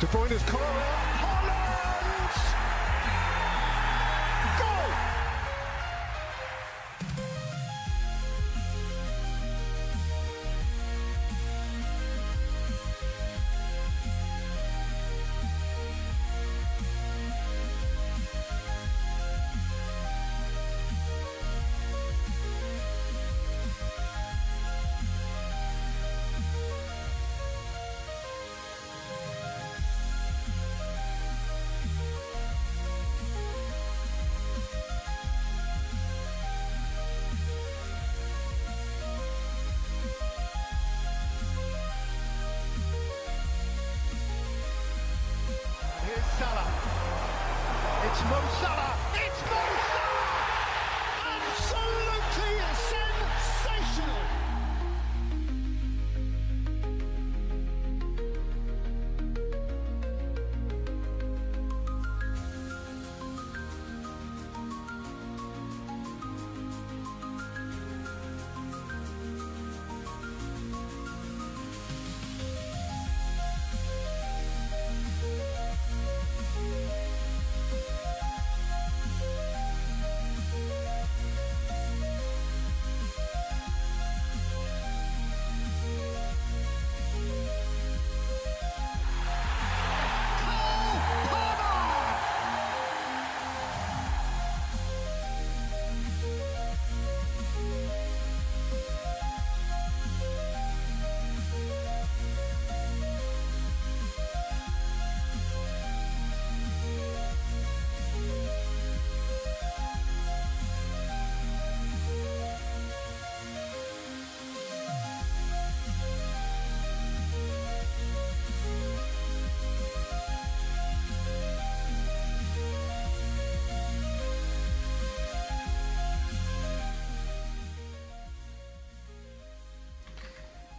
De Bruyne's corner. Holland! Goal! Salah. It's Mo Salah. It's Mo Salah. Absolutely sensational.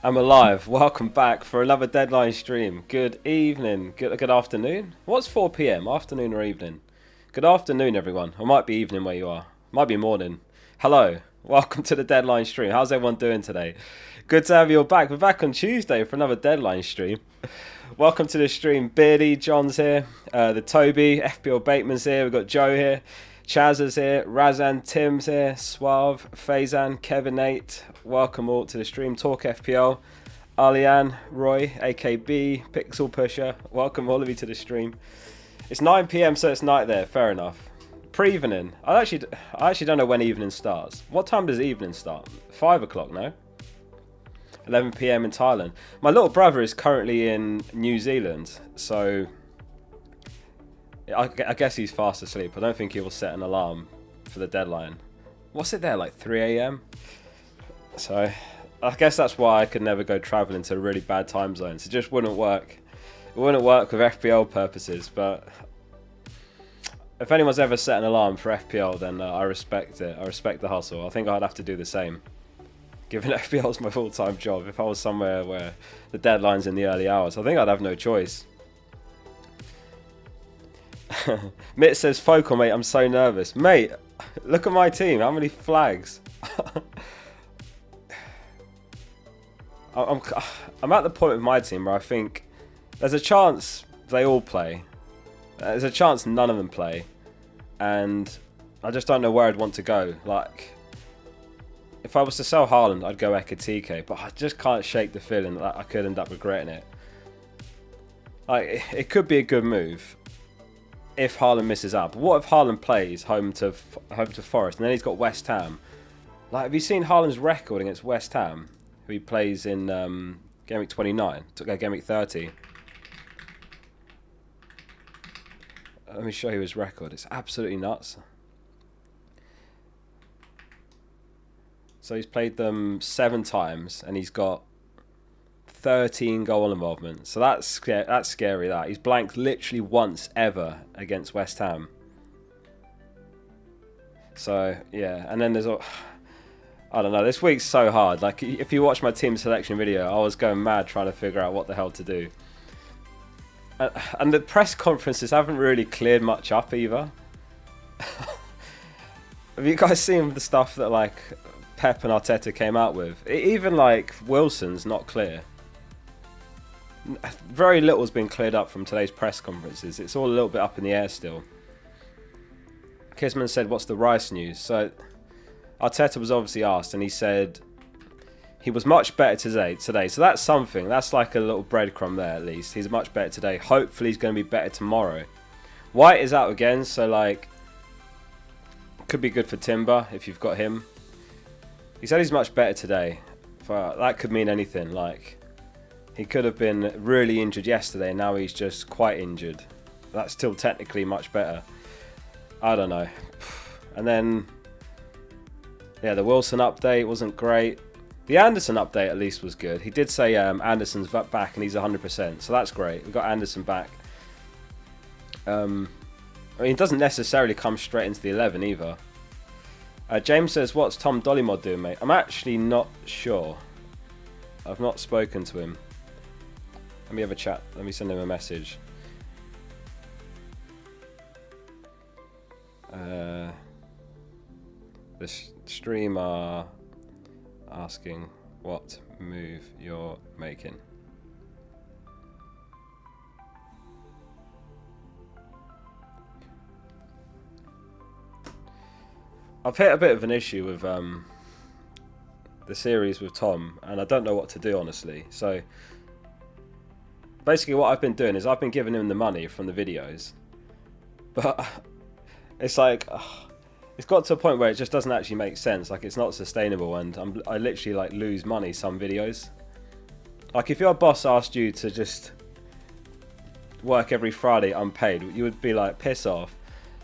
I'm alive. Welcome back for another deadline stream. Good evening. Good afternoon. What's 4 p.m? Afternoon or evening? Good afternoon, everyone. Or might be evening where you are. Might be morning. Hello. Welcome to the deadline stream. How's everyone doing today? Good to have you all back. We're back on Tuesday for another deadline stream. Welcome to the stream. Beardy, John's here. The Toby, FPL Bateman's here. We've got Joe here. Chaz is here, Razan, Tim's here, Suave, Faizan, Kevin, Nate. Welcome all to the stream. Talk FPL, Alian, Roy, AKB, Pixel Pusher. Welcome all of you to the stream. It's 9 p.m, so it's night there. Fair enough. Pre-evening. I actually don't know when evening starts. What time does evening start? 5 o'clock, no? 11 p.m. in Thailand. My little brother is currently in New Zealand, so I guess he's fast asleep. I don't think he will set an alarm for the deadline. What's it there, like 3 a.m? So I guess that's why I could never go travelling to really bad time zones. It just wouldn't work. It wouldn't work with FPL purposes. But if anyone's ever set an alarm for FPL, then I respect it. I respect the hustle. I think I'd have to do the same, given FPL's my full-time job. If I was somewhere where the deadline's in the early hours, I think I'd have no choice. Mitt says, Focal, mate, I'm so nervous. Mate, look at my team. How many flags? I'm at the point with my team where I think there's a chance they all play. There's a chance none of them play. And I just don't know where I'd want to go. Like, if I was to sell Haaland, I'd go Ekatike. But I just can't shake the feeling that I could end up regretting it. Like, it could be a good move if Haaland misses out. But what if Haaland plays home to Forest and then he's got West Ham? Like, have you seen Haaland's record against West Ham, who he plays in Gameweek 29, Gameweek 30? Let me show you his record. It's absolutely nuts. So he's played them 7 times and he's got 13 goal involvement. So that's scary. That he's blanked literally once ever against West Ham. So yeah, and then there's I don't know. This week's so hard. Like, if you watch my team selection video, I was going mad trying to figure out what the hell to do. And the press conferences haven't really cleared much up either. Have you guys seen the stuff that like Pep and Arteta came out with? Even like Wilson's not clear. very little's been cleared up from today's press conferences. It's all a little bit up in the air still. Kisman said, what's the Rice news? So Arteta was obviously asked, and he said he was much better today. So that's something. That's like a little breadcrumb there at least. He's much better today. Hopefully he's going to be better tomorrow. White is out again, so like could be good for Timber if you've got him. He said he's much better today. But that could mean anything. Like he could have been really injured yesterday. Now he's just quite injured. That's still technically much better. I don't know. And then, yeah, the Wilson update wasn't great. The Anderson update at least was good. He did say Anderson's back and he's 100%, so that's great. We've got Anderson back. I mean, it doesn't necessarily come straight into the 11 either. James says, what's Tom Dollymod doing, mate? I'm actually not sure. I've not spoken to him. Let me have a chat. Let me send him a message. The streamer asking what move you're making. I've hit a bit of an issue with the series with Tom, and I don't know what to do, honestly. So basically what I've been doing is I've been giving him the money from the videos, but it's like it's got to a point where it just doesn't actually make sense. Like it's not sustainable, and I literally like lose money some videos. Like if your boss asked you to just work every Friday unpaid, you would be like, piss off.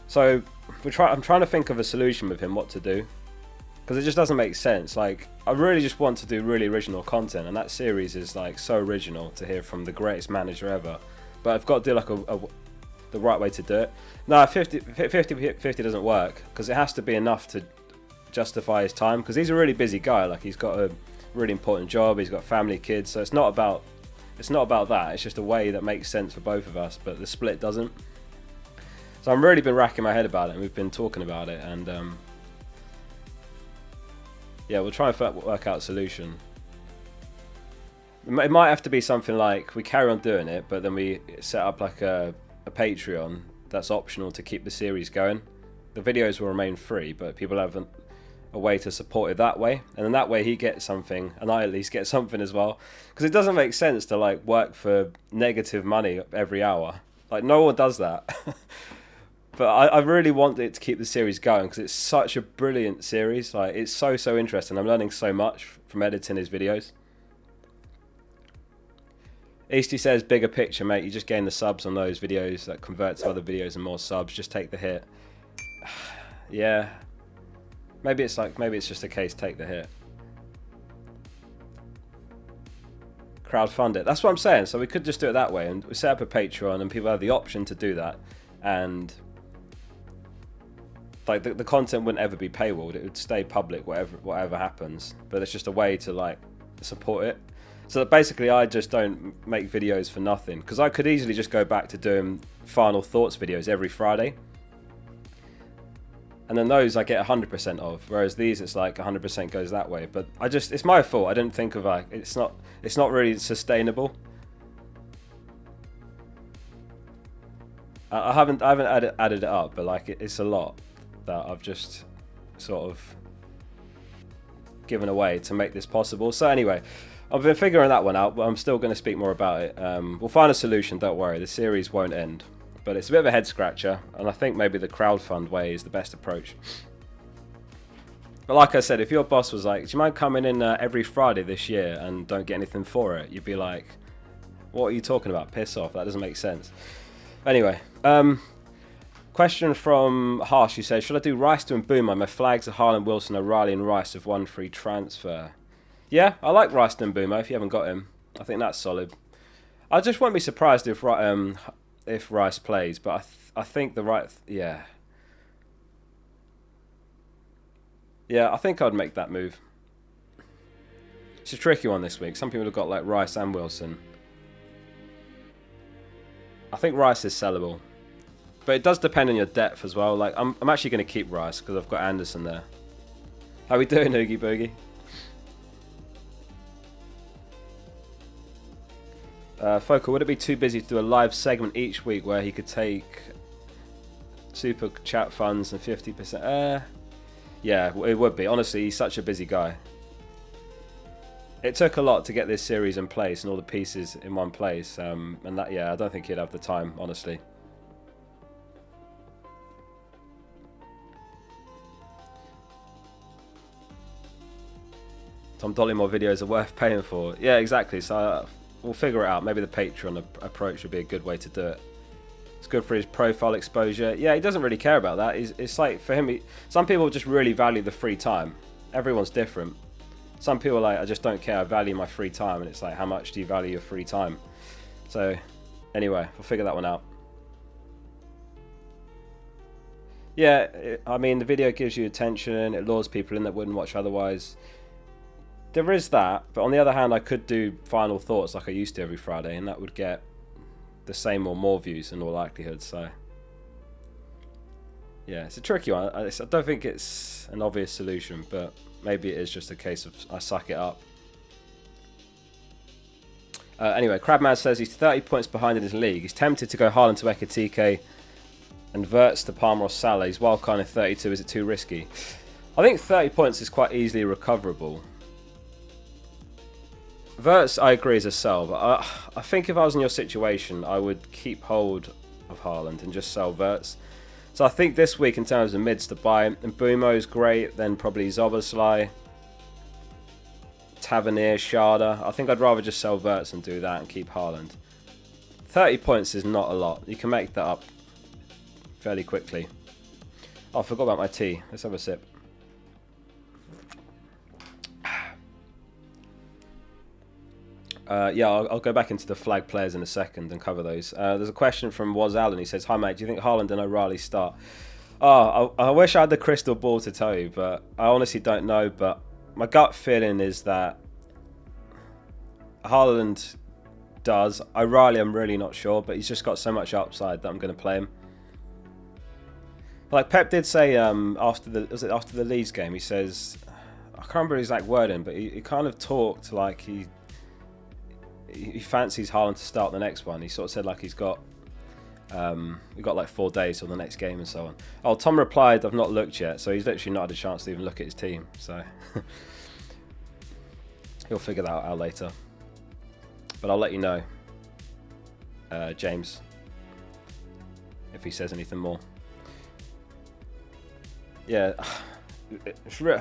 So I'm trying to think of a solution with him, what to do, because it just doesn't make sense. Like I really just want to do really original content, and that series is like so original to hear from the greatest manager ever. But I've got to do like the right way to do it. No, 50 doesn't work, because it has to be enough to justify his time, because he's a really busy guy. Like he's got a really important job, he's got family, kids, so it's not about that. It's just a way that makes sense for both of us, but the split doesn't. So I've really been racking my head about it, and we've been talking about it, and yeah, we'll try and work out a solution. It might have to be something like we carry on doing it, but then we set up like a Patreon that's optional to keep the series going. The videos will remain free, but people have a way to support it that way, and then that way he gets something, and I at least get something as well. Because it doesn't make sense to like work for negative money every hour. Like no one does that. But I really want it to keep the series going, because it's such a brilliant series. Like it's so interesting. I'm learning so much from editing his videos. Easty says, bigger picture, mate. You just gain the subs on those videos that convert to other videos and more subs. Just take the hit. Yeah. Maybe it's just a case, take the hit. Crowdfund it. That's what I'm saying. So we could just do it that way, and we set up a Patreon, and people have the option to do that. And like the content wouldn't ever be paywalled. It would stay public, whatever happens. But it's just a way to like support it. So basically I just don't make videos for nothing, because I could easily just go back to doing final thoughts videos every Friday, and then those I get 100% of, whereas these it's like 100% goes that way. But it's my fault. I didn't think of like it's not really sustainable. I haven't added it up, but like it's a lot that I've just sort of given away to make this possible. So anyway, I've been figuring that one out, but I'm still going to speak more about it. We'll find a solution, don't worry. The series won't end. But it's a bit of a head scratcher, and I think maybe the crowdfund way is the best approach. But like I said, if your boss was like, do you mind coming in every Friday this year and don't get anything for it, you'd be like, what are you talking about? Piss off. That doesn't make sense. Anyway, question from Harsh, who says, should I do Rice to Mbeumo? My flags are Haaland, Wilson, O'Reilly and Rice with one free transfer. Yeah, I like Rice to Mbeumo if you haven't got him. I think that's solid. I just won't be surprised if Rice plays, but I think yeah, I think I'd make that move. It's a tricky one this week. Some people have got like Rice and Wilson. I think Rice is sellable, but it does depend on your depth as well. Like I'm actually going to keep Rice because I've got Anderson there. How we doing, Oogie Boogie? Focal, would it be too busy to do a live segment each week where he could take super chat funds and 50%? Yeah, it would be. Honestly, he's such a busy guy. It took a lot to get this series in place and all the pieces in one place. And that, yeah, I don't think he'd have the time, honestly. Tom Dollymore videos are worth paying for. Yeah, exactly. So we'll figure it out. Maybe the Patreon approach would be a good way to do it. It's good for his profile exposure. Yeah, he doesn't really care about that. It's like, for him, some people just really value the free time. Everyone's different. Some people are like, I just don't care, I value my free time. And it's like, how much do you value your free time? So, anyway, we'll figure that one out. Yeah, I mean, the video gives you attention. It lures people in that wouldn't watch otherwise. There is that. But on the other hand, I could do final thoughts like I used to every Friday. And that would get the same or more views in all likelihood. So, yeah, it's a tricky one. I don't think it's an obvious solution, but maybe it is just a case of I suck it up. Anyway, Crabman says he's 30 points behind in his league. He's tempted to go Haaland to Ekitike and Wirtz to Palmer or Salah. He's wildcard in 32. Is it too risky? I think 30 points is quite easily recoverable. Wirtz, I agree, is a sell, but I think if I was in your situation, I would keep hold of Haaland and just sell Wirtz. So I think this week in terms of mids to buy, and Mbumo's great, then probably Zoboslai, Tavernier, Sharda. I think I'd rather just sell Wirtz and do that and keep Haaland. 30 points is not a lot. You can make that up fairly quickly. Oh, I forgot about my tea. Let's have a sip. Yeah, I'll go back into the flag players in a second and cover those. There's a question from Woz Allen. He says, hi mate, do you think Haaland and O'Reilly start? Oh, I wish I had the crystal ball to tell you, but I honestly don't know. But my gut feeling is that Haaland does. O'Reilly, I'm really not sure, but he's just got so much upside that I'm going to play him. Like Pep did say after the Leeds game, he says, I can't remember his exact wording, but he kind of talked like he fancies Haaland to start the next one. He sort of said like we've got like 4 days till the next game and so on. Oh, Tom replied, I've not looked yet, so he's literally not had a chance to even look at his team. So he'll figure that out later. But I'll let you know, James, if he says anything more. Yeah,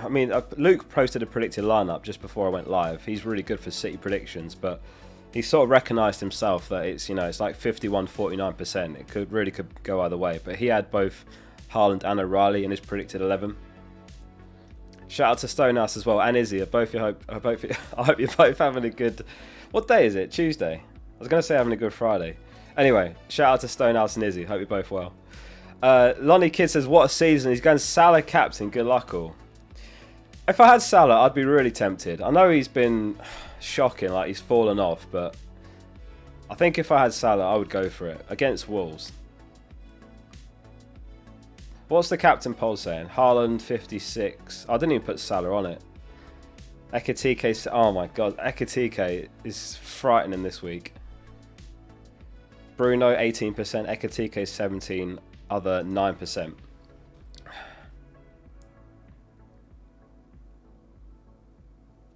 I mean, Luke posted a predicted lineup just before I went live. He's really good for City predictions, but he sort of recognised himself that it's, you know, it's like 51-49%. It could go either way. But he had both Haaland and O'Reilly in his predicted 11. Shout out to Stonehouse as well and Izzy. I hope you're both having a good. What day is it? Tuesday. I was going to say having a good Friday. Anyway, shout out to Stonehouse and Izzy. Hope you're both well. Lonnie Kid says, what a season. He's going Salah captain. Good luck all. If I had Salah, I'd be really tempted. I know he's been shocking, like he's fallen off, but I think if I had Salah, I would go for it against Wolves. What's the captain poll saying? Haaland 56. I didn't even put Salah on it. Ekitike, oh my god, Ekitike is frightening this week. Bruno 18%, Ekitike 17%, other 9%.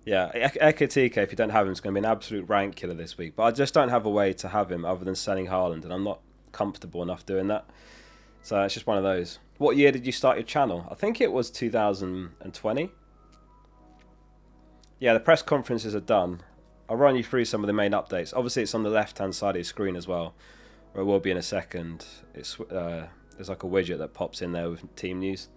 Yeah, Ekitike, if you don't have him, is going to be an absolute rank killer this week. But I just don't have a way to have him other than selling Haaland, and I'm not comfortable enough doing that. So it's just one of those. What year did you start your channel? I think it was 2020. Yeah, the press conferences are done. I'll run you through some of the main updates. Obviously, it's on the left-hand side of your screen as well, where it will be in a second. It's there's like a widget that pops in there with team news.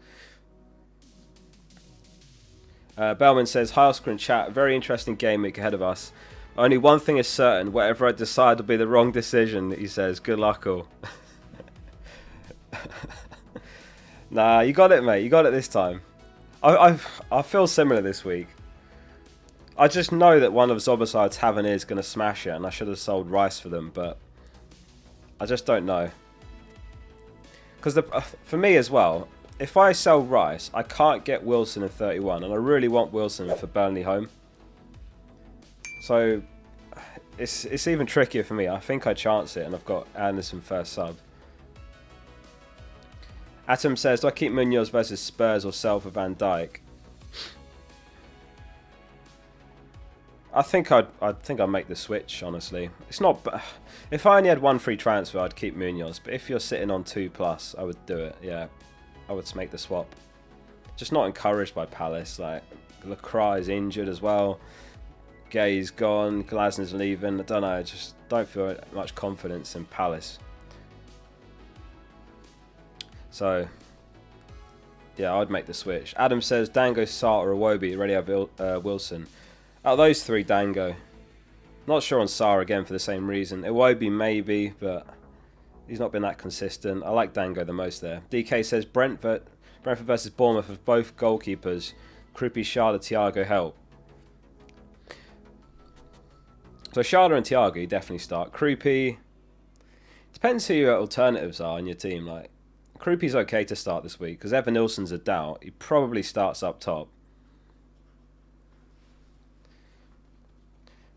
Bellman says, hi Oscar and chat, very interesting game week ahead of us. Only one thing is certain, whatever I decide will be the wrong decision, he says. Good luck all. Nah, you got it, mate. You got it this time. I feel similar this week. I just know that one of Zoboslai's Tavernier is going to smash it, and I should have sold Rice for them, but I just don't know. Because for me as well, if I sell Rice, I can't get Wilson in 31, and I really want Wilson for Burnley home. So it's even trickier for me. I think I chance it, and I've got Anderson first sub. Atom says, do I keep Munoz versus Spurs or sell for Van Dijk? I think I'd make the switch, honestly. It's not... If I only had one free transfer, I'd keep Munoz. But if you're sitting on 2+, I would do it, yeah. I would make the swap. Just not encouraged by Palace. Like, Lacroix is injured as well. Gay's gone. Glasner's leaving. I don't know. I just don't feel much confidence in Palace. So, yeah, I'd make the switch. Adam says, Dango, Sarr, or Iwobi. Already have Wilson. Out of those three, Dango. Not sure on Sarr again for the same reason. Iwobi maybe, but he's not been that consistent. I like Dango the most there. DK says, Brentford versus Bournemouth have both goalkeepers. Krupi, Schade, Thiago help. So Schade and Thiago, you definitely start. Krupi, depends who your alternatives are on your team. Like, Krupi's okay to start this week because Evan Nilsson's a doubt. He probably starts up top.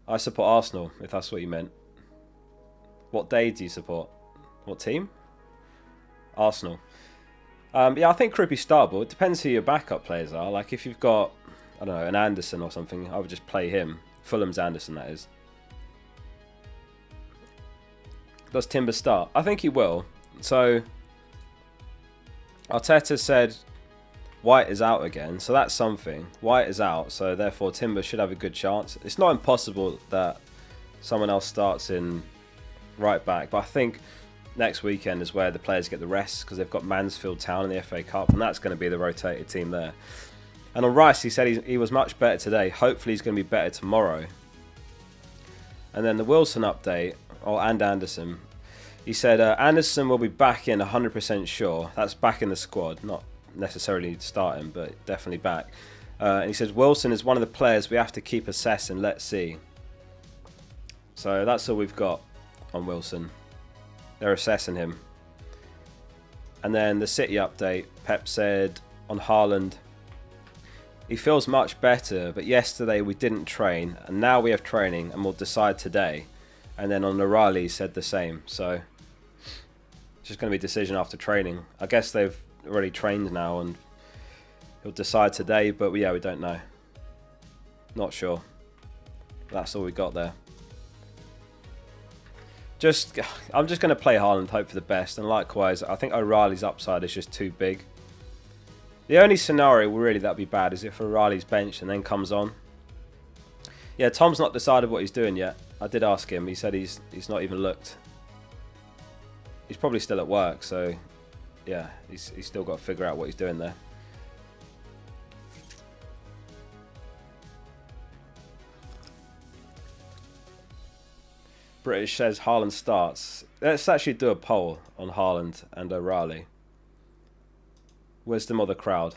I support Arsenal, if that's what you meant. What day do you support? What team? Arsenal. Yeah, I think Krupi's startable. It depends who your backup players are. Like, if you've got, I don't know, an Anderson or something, I would just play him. Fulham's Anderson, that is. Does Timber start? I think he will. So, Arteta said White is out again, so that's something. White is out, so therefore Timber should have a good chance. It's not impossible that someone else starts in right back, but I think next weekend is where the players get the rest because they've got Mansfield Town in the FA Cup, and that's going to be the rotated team there. And on Rice, he said he was much better today. Hopefully he's going to be better tomorrow. And then the Wilson update, and Anderson. He said Anderson will be back in 100% sure. That's back in the squad, not necessarily starting, but definitely back. And he says Wilson is one of the players we have to keep assessing. Let's see. So that's all we've got on Wilson. They're assessing him. And then the City update. Pep said on Haaland, he feels much better, but yesterday we didn't train, and now we have training, and we'll decide today. And then on O'Reilly, he said the same. So it's just going to be a decision after training. I guess they've already trained now, and he'll decide today, but yeah, we don't know. Not sure. That's all we got there. I'm just going to play Haaland, hope for the best, and likewise, I think O'Reilly's upside is just too big. The only scenario really that'd be bad is if O'Reilly's benched and then comes on. Yeah, Tom's not decided what he's doing yet. I did ask him. He said he's not even looked. He's probably still at work, so yeah, he's still got to figure out what he's doing there. British says Haaland starts. Let's actually do a poll on Haaland and O'Reilly. Wisdom of the crowd.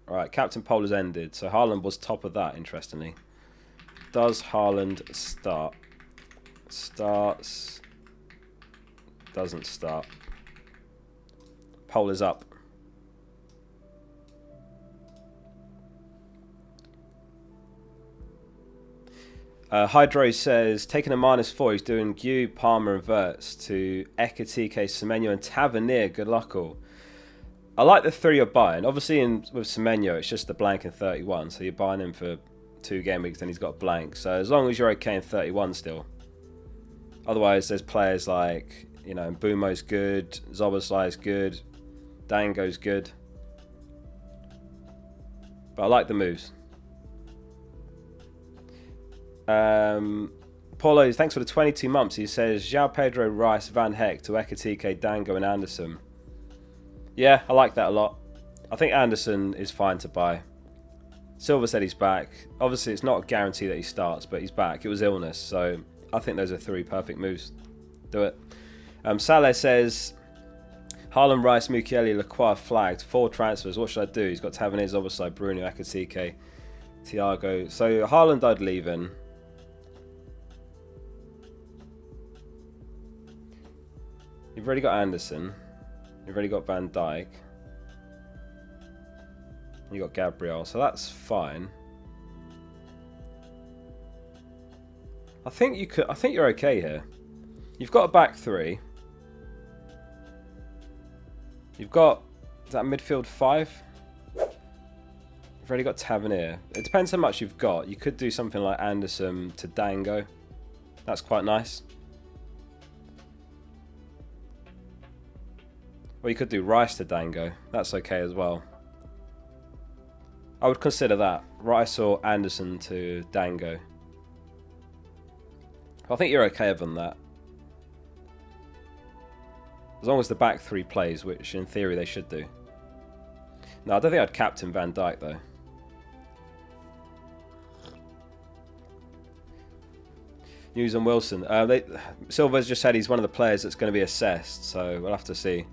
Alright, captain poll has ended. So Haaland was top of that, interestingly. Does Haaland start? Starts. Doesn't start. Poll is up. Hydro says, taking a -4, he's doing Gw, Palmer and Verts to Ekitike, Semenyo and Tavernier. Good luck all. I like the 3 you're buying. Obviously with Semenyo, it's just the blank in 31, so you're buying him for 2 game weeks and he's got a blank. So as long as you're okay in 31 still. Otherwise, there's players like, you know, Mbumo's good, Zoboslai's good, Dango's good. But I like the moves. Paulo, thanks for the 22 months. He says, João Pedro, Rice, Van Heck to Ekitike, Dango and Anderson. Yeah, I like that a lot. I think Anderson is fine to buy. Silver said he's back. Obviously, it's not a guarantee that he starts, but he's back. It was illness, so I think those are 3 perfect moves. Do it. Saleh says, Haaland, Rice, Mukiele, Lacroix flagged. 4 transfers. What should I do? He's got Tavernier, Zoboslai, Bruno, Ekitike, Thiago. So Haaland I'd leave in. You've already got Anderson. You've already got Van Dijk. You got Gabriel, so that's fine. I think you could. I think you're okay here. You've got a back three. You've got, is that midfield 5? You've already got Tavernier. It depends how much you've got. You could do something like Anderson to Dango. That's quite nice. Or you could do Rice to Dango. That's okay as well. I would consider that. Rice or Anderson to Dango. I think you're okay other than that. As long as the back three plays, which in theory they should do. No, I don't think I'd captain Van Dijk though. News on Wilson. Silva's just said he's one of the players that's going to be assessed, so we'll have to see.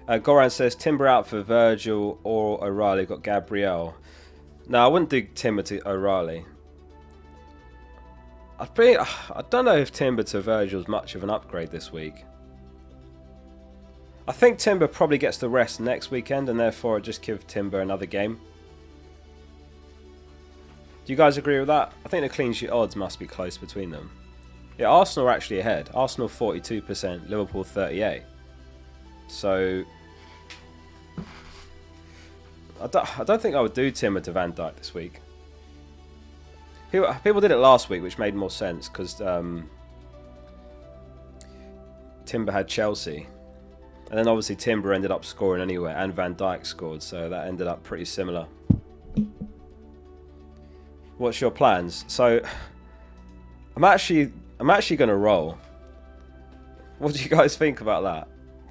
Goran says Timber out for Virgil or O'Reilly. Got Gabriel. No, I wouldn't do Timber to O'Reilly. I don't know if Timber to Virgil is much of an upgrade this week. I think Timber probably gets the rest next weekend, and therefore I'd just give Timber another game. Do you guys agree with that? I think the clean sheet odds must be close between them. Yeah, Arsenal are actually ahead. Arsenal 42%, Liverpool 38%. So I don't think I would do Timber to Van Dijk this week. People did it last week, which made more sense because Timber had Chelsea. And then obviously Timber ended up scoring anyway, and Van Dijk scored, so that ended up pretty similar. What's your plans? So I'm actually going to roll. What do you guys think about that?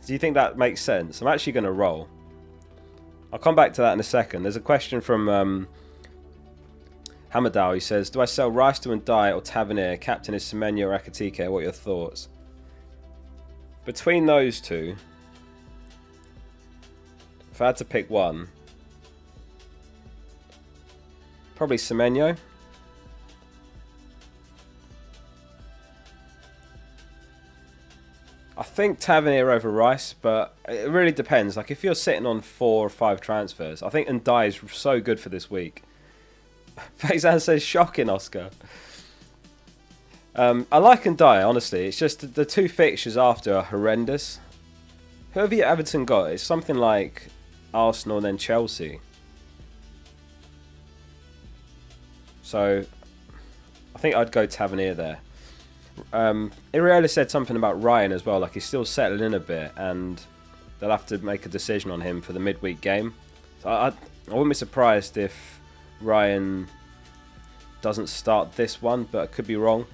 Do you think that makes sense? I'm actually going to roll. I'll come back to that in a second. There's a question from Hamadal. He says, do I sell Rice to Ndiaye or Tavernier? Captain is Semenyo or Ekitike. What are your thoughts? Between those two, if I had to pick one, probably Semenyo. I think Tavernier over Rice, but it really depends. Like if you're sitting on 4 or 5 transfers, I think Ndiaye is so good for this week. Faizan says, shocking, Oscar. I like Ndiaye, honestly. It's just the 2 fixtures after are horrendous. Whoever your Everton got, it's something like Arsenal and then Chelsea. So I think I'd go Tavernier there. Iriela said something about Ryan as well, like he's still settling in a bit and they'll have to make a decision on him for the midweek game. So I wouldn't be surprised if Ryan doesn't start this one, but I could be wrong.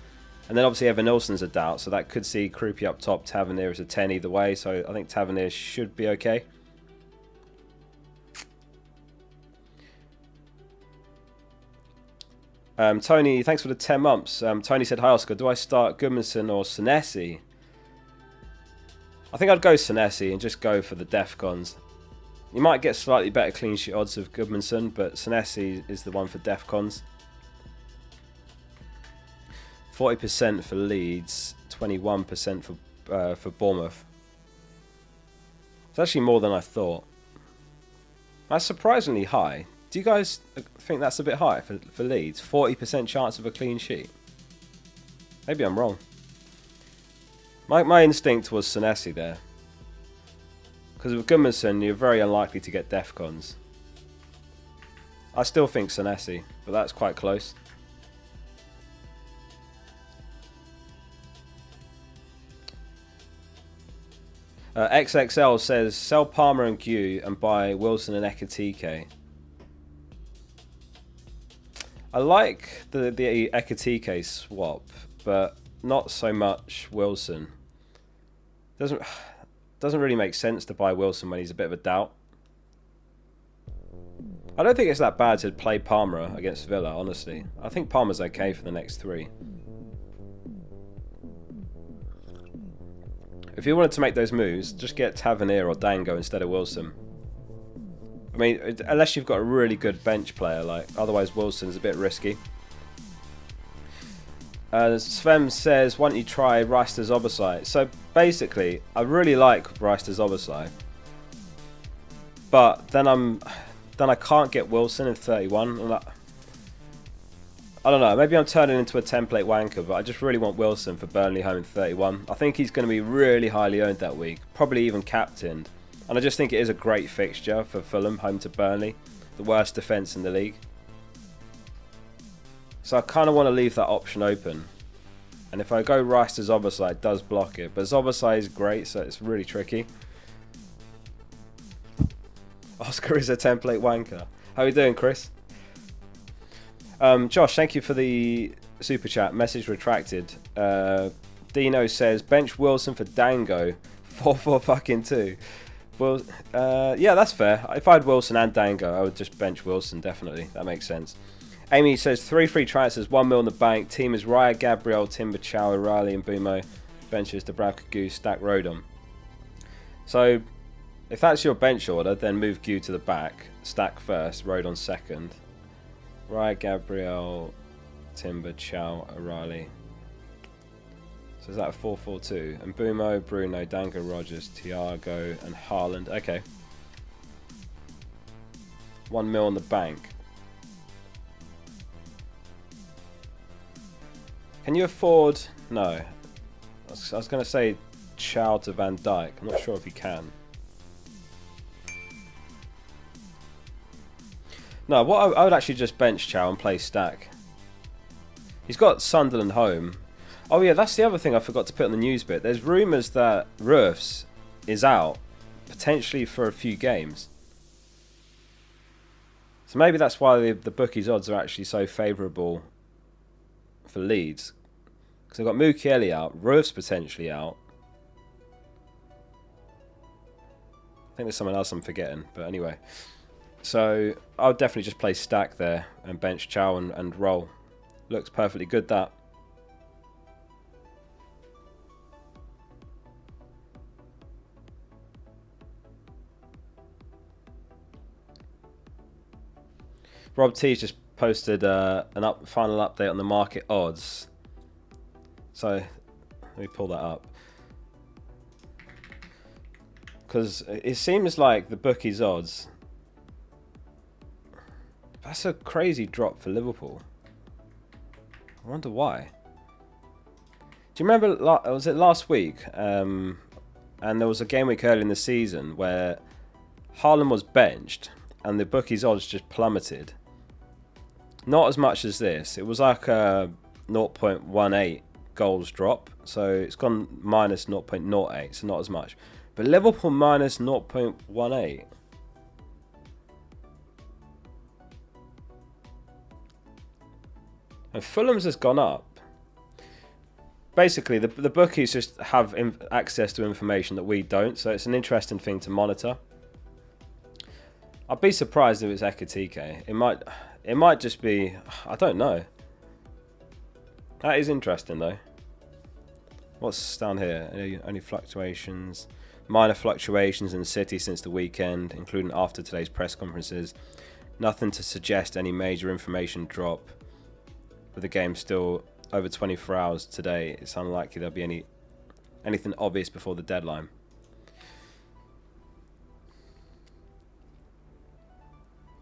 And then obviously Evan Nilsson's a doubt, so that could see Krupi up top, Tavernier as a 10 either way, so I think Tavernier should be okay. Tony, thanks for the 10 months. Tony said, hi Oscar, do I start Goodmanson or Senesi? I think I'd go Senesi and just go for the Defcons. You might get slightly better clean sheet odds of Goodmanson, but Senesi is the one for Defcons. 40% for Leeds, 21% for Bournemouth. It's actually more than I thought. That's surprisingly high. Do you guys think that's a bit high for Leeds? 40% chance of a clean sheet? Maybe I'm wrong. My instinct was Senesi there. Because with Goodmanson, you're very unlikely to get Defcons. I still think Senesi, but that's quite close. XXL says, sell Palmer and Gw and buy Wilson and Ekitike. I like the Ekitike swap, but not so much Wilson. Doesn't really make sense to buy Wilson when he's a bit of a doubt. I don't think it's that bad to play Palmer against Villa, honestly. I think Palmer's okay for the next 3. If you wanted to make those moves, just get Tavernier or Dango instead of Wilson. I mean, unless you've got a really good bench player, like otherwise Wilson's a bit risky. Sven says, why don't you try Rice to Zobosai? So basically, I really like Rice to Zobosai. But then then I can't get Wilson in 31. And I don't know, maybe I'm turning into a template wanker, but I just really want Wilson for Burnley home in 31. I think he's going to be really highly owned that week, probably even captained. And I just think it is a great fixture for Fulham, home to Burnley, the worst defence in the league. So I kind of want to leave that option open. And if I go Rice to Zoboslai, it does block it. But Zoboslai is great, so it's really tricky. Oscar is a template wanker. How are you doing, Chris? Josh, thank you for the super chat. Message retracted. Dino says, bench Wilson for Dango. 4-4-2. Well, yeah, that's fair. If I had Wilson and Dango, I would just bench Wilson, definitely. That makes sense. Amy says, 3 free transfers, 1 mil in the bank. Team is Raya, Gabriel, Timber, Chow, Riley and Bumo. Benches Dubravka, Gu, Stack, Rodon. So, if that's your bench order, then move Gu to the back. Stack first, Rodon second. Raya, Gabriel, Timber, Chow, O'Reilly. So is that a 4-4-2? And Bumo, Bruno, Dango, Rogers, Thiago and Haaland. Okay. 1 mil in the bank. Can you afford... No. I was going to say Chow to Van Dijk. I'm not sure if you can. No, what I would actually just bench Chow and play Stack. He's got Sunderland home. Oh yeah, that's the other thing I forgot to put in the news bit. There's rumours that Roofs is out, potentially for a few games. So maybe that's why the bookies' odds are actually so favourable for Leeds. Because they've got Mukiele out, Roofs potentially out. I think there's someone else I'm forgetting, but anyway. So I'll definitely just play Stack there and bench Chow and roll. Looks perfectly good, that. Rob T's just posted final update on the market odds. So let me pull that up. Because it seems like the bookies' odds... That's a crazy drop for Liverpool. I wonder why. Do you remember, was it last week? And there was a game week early in the season where Haaland was benched and the bookies' odds just plummeted. Not as much as this. It was like a 0.18 goals drop. So it's gone minus 0.08, so not as much. But Liverpool minus 0.18. And Fulham's has gone up. Basically, the bookies just have access to information that we don't. So it's an interesting thing to monitor. I'd be surprised if it's Ekatike. It might just be... I don't know. That is interesting, though. What's down here? Only fluctuations. Minor fluctuations in City since the weekend, including after today's press conferences. Nothing to suggest any major information drop. With the game still over 24 hours today, it's unlikely there'll be anything obvious before the deadline.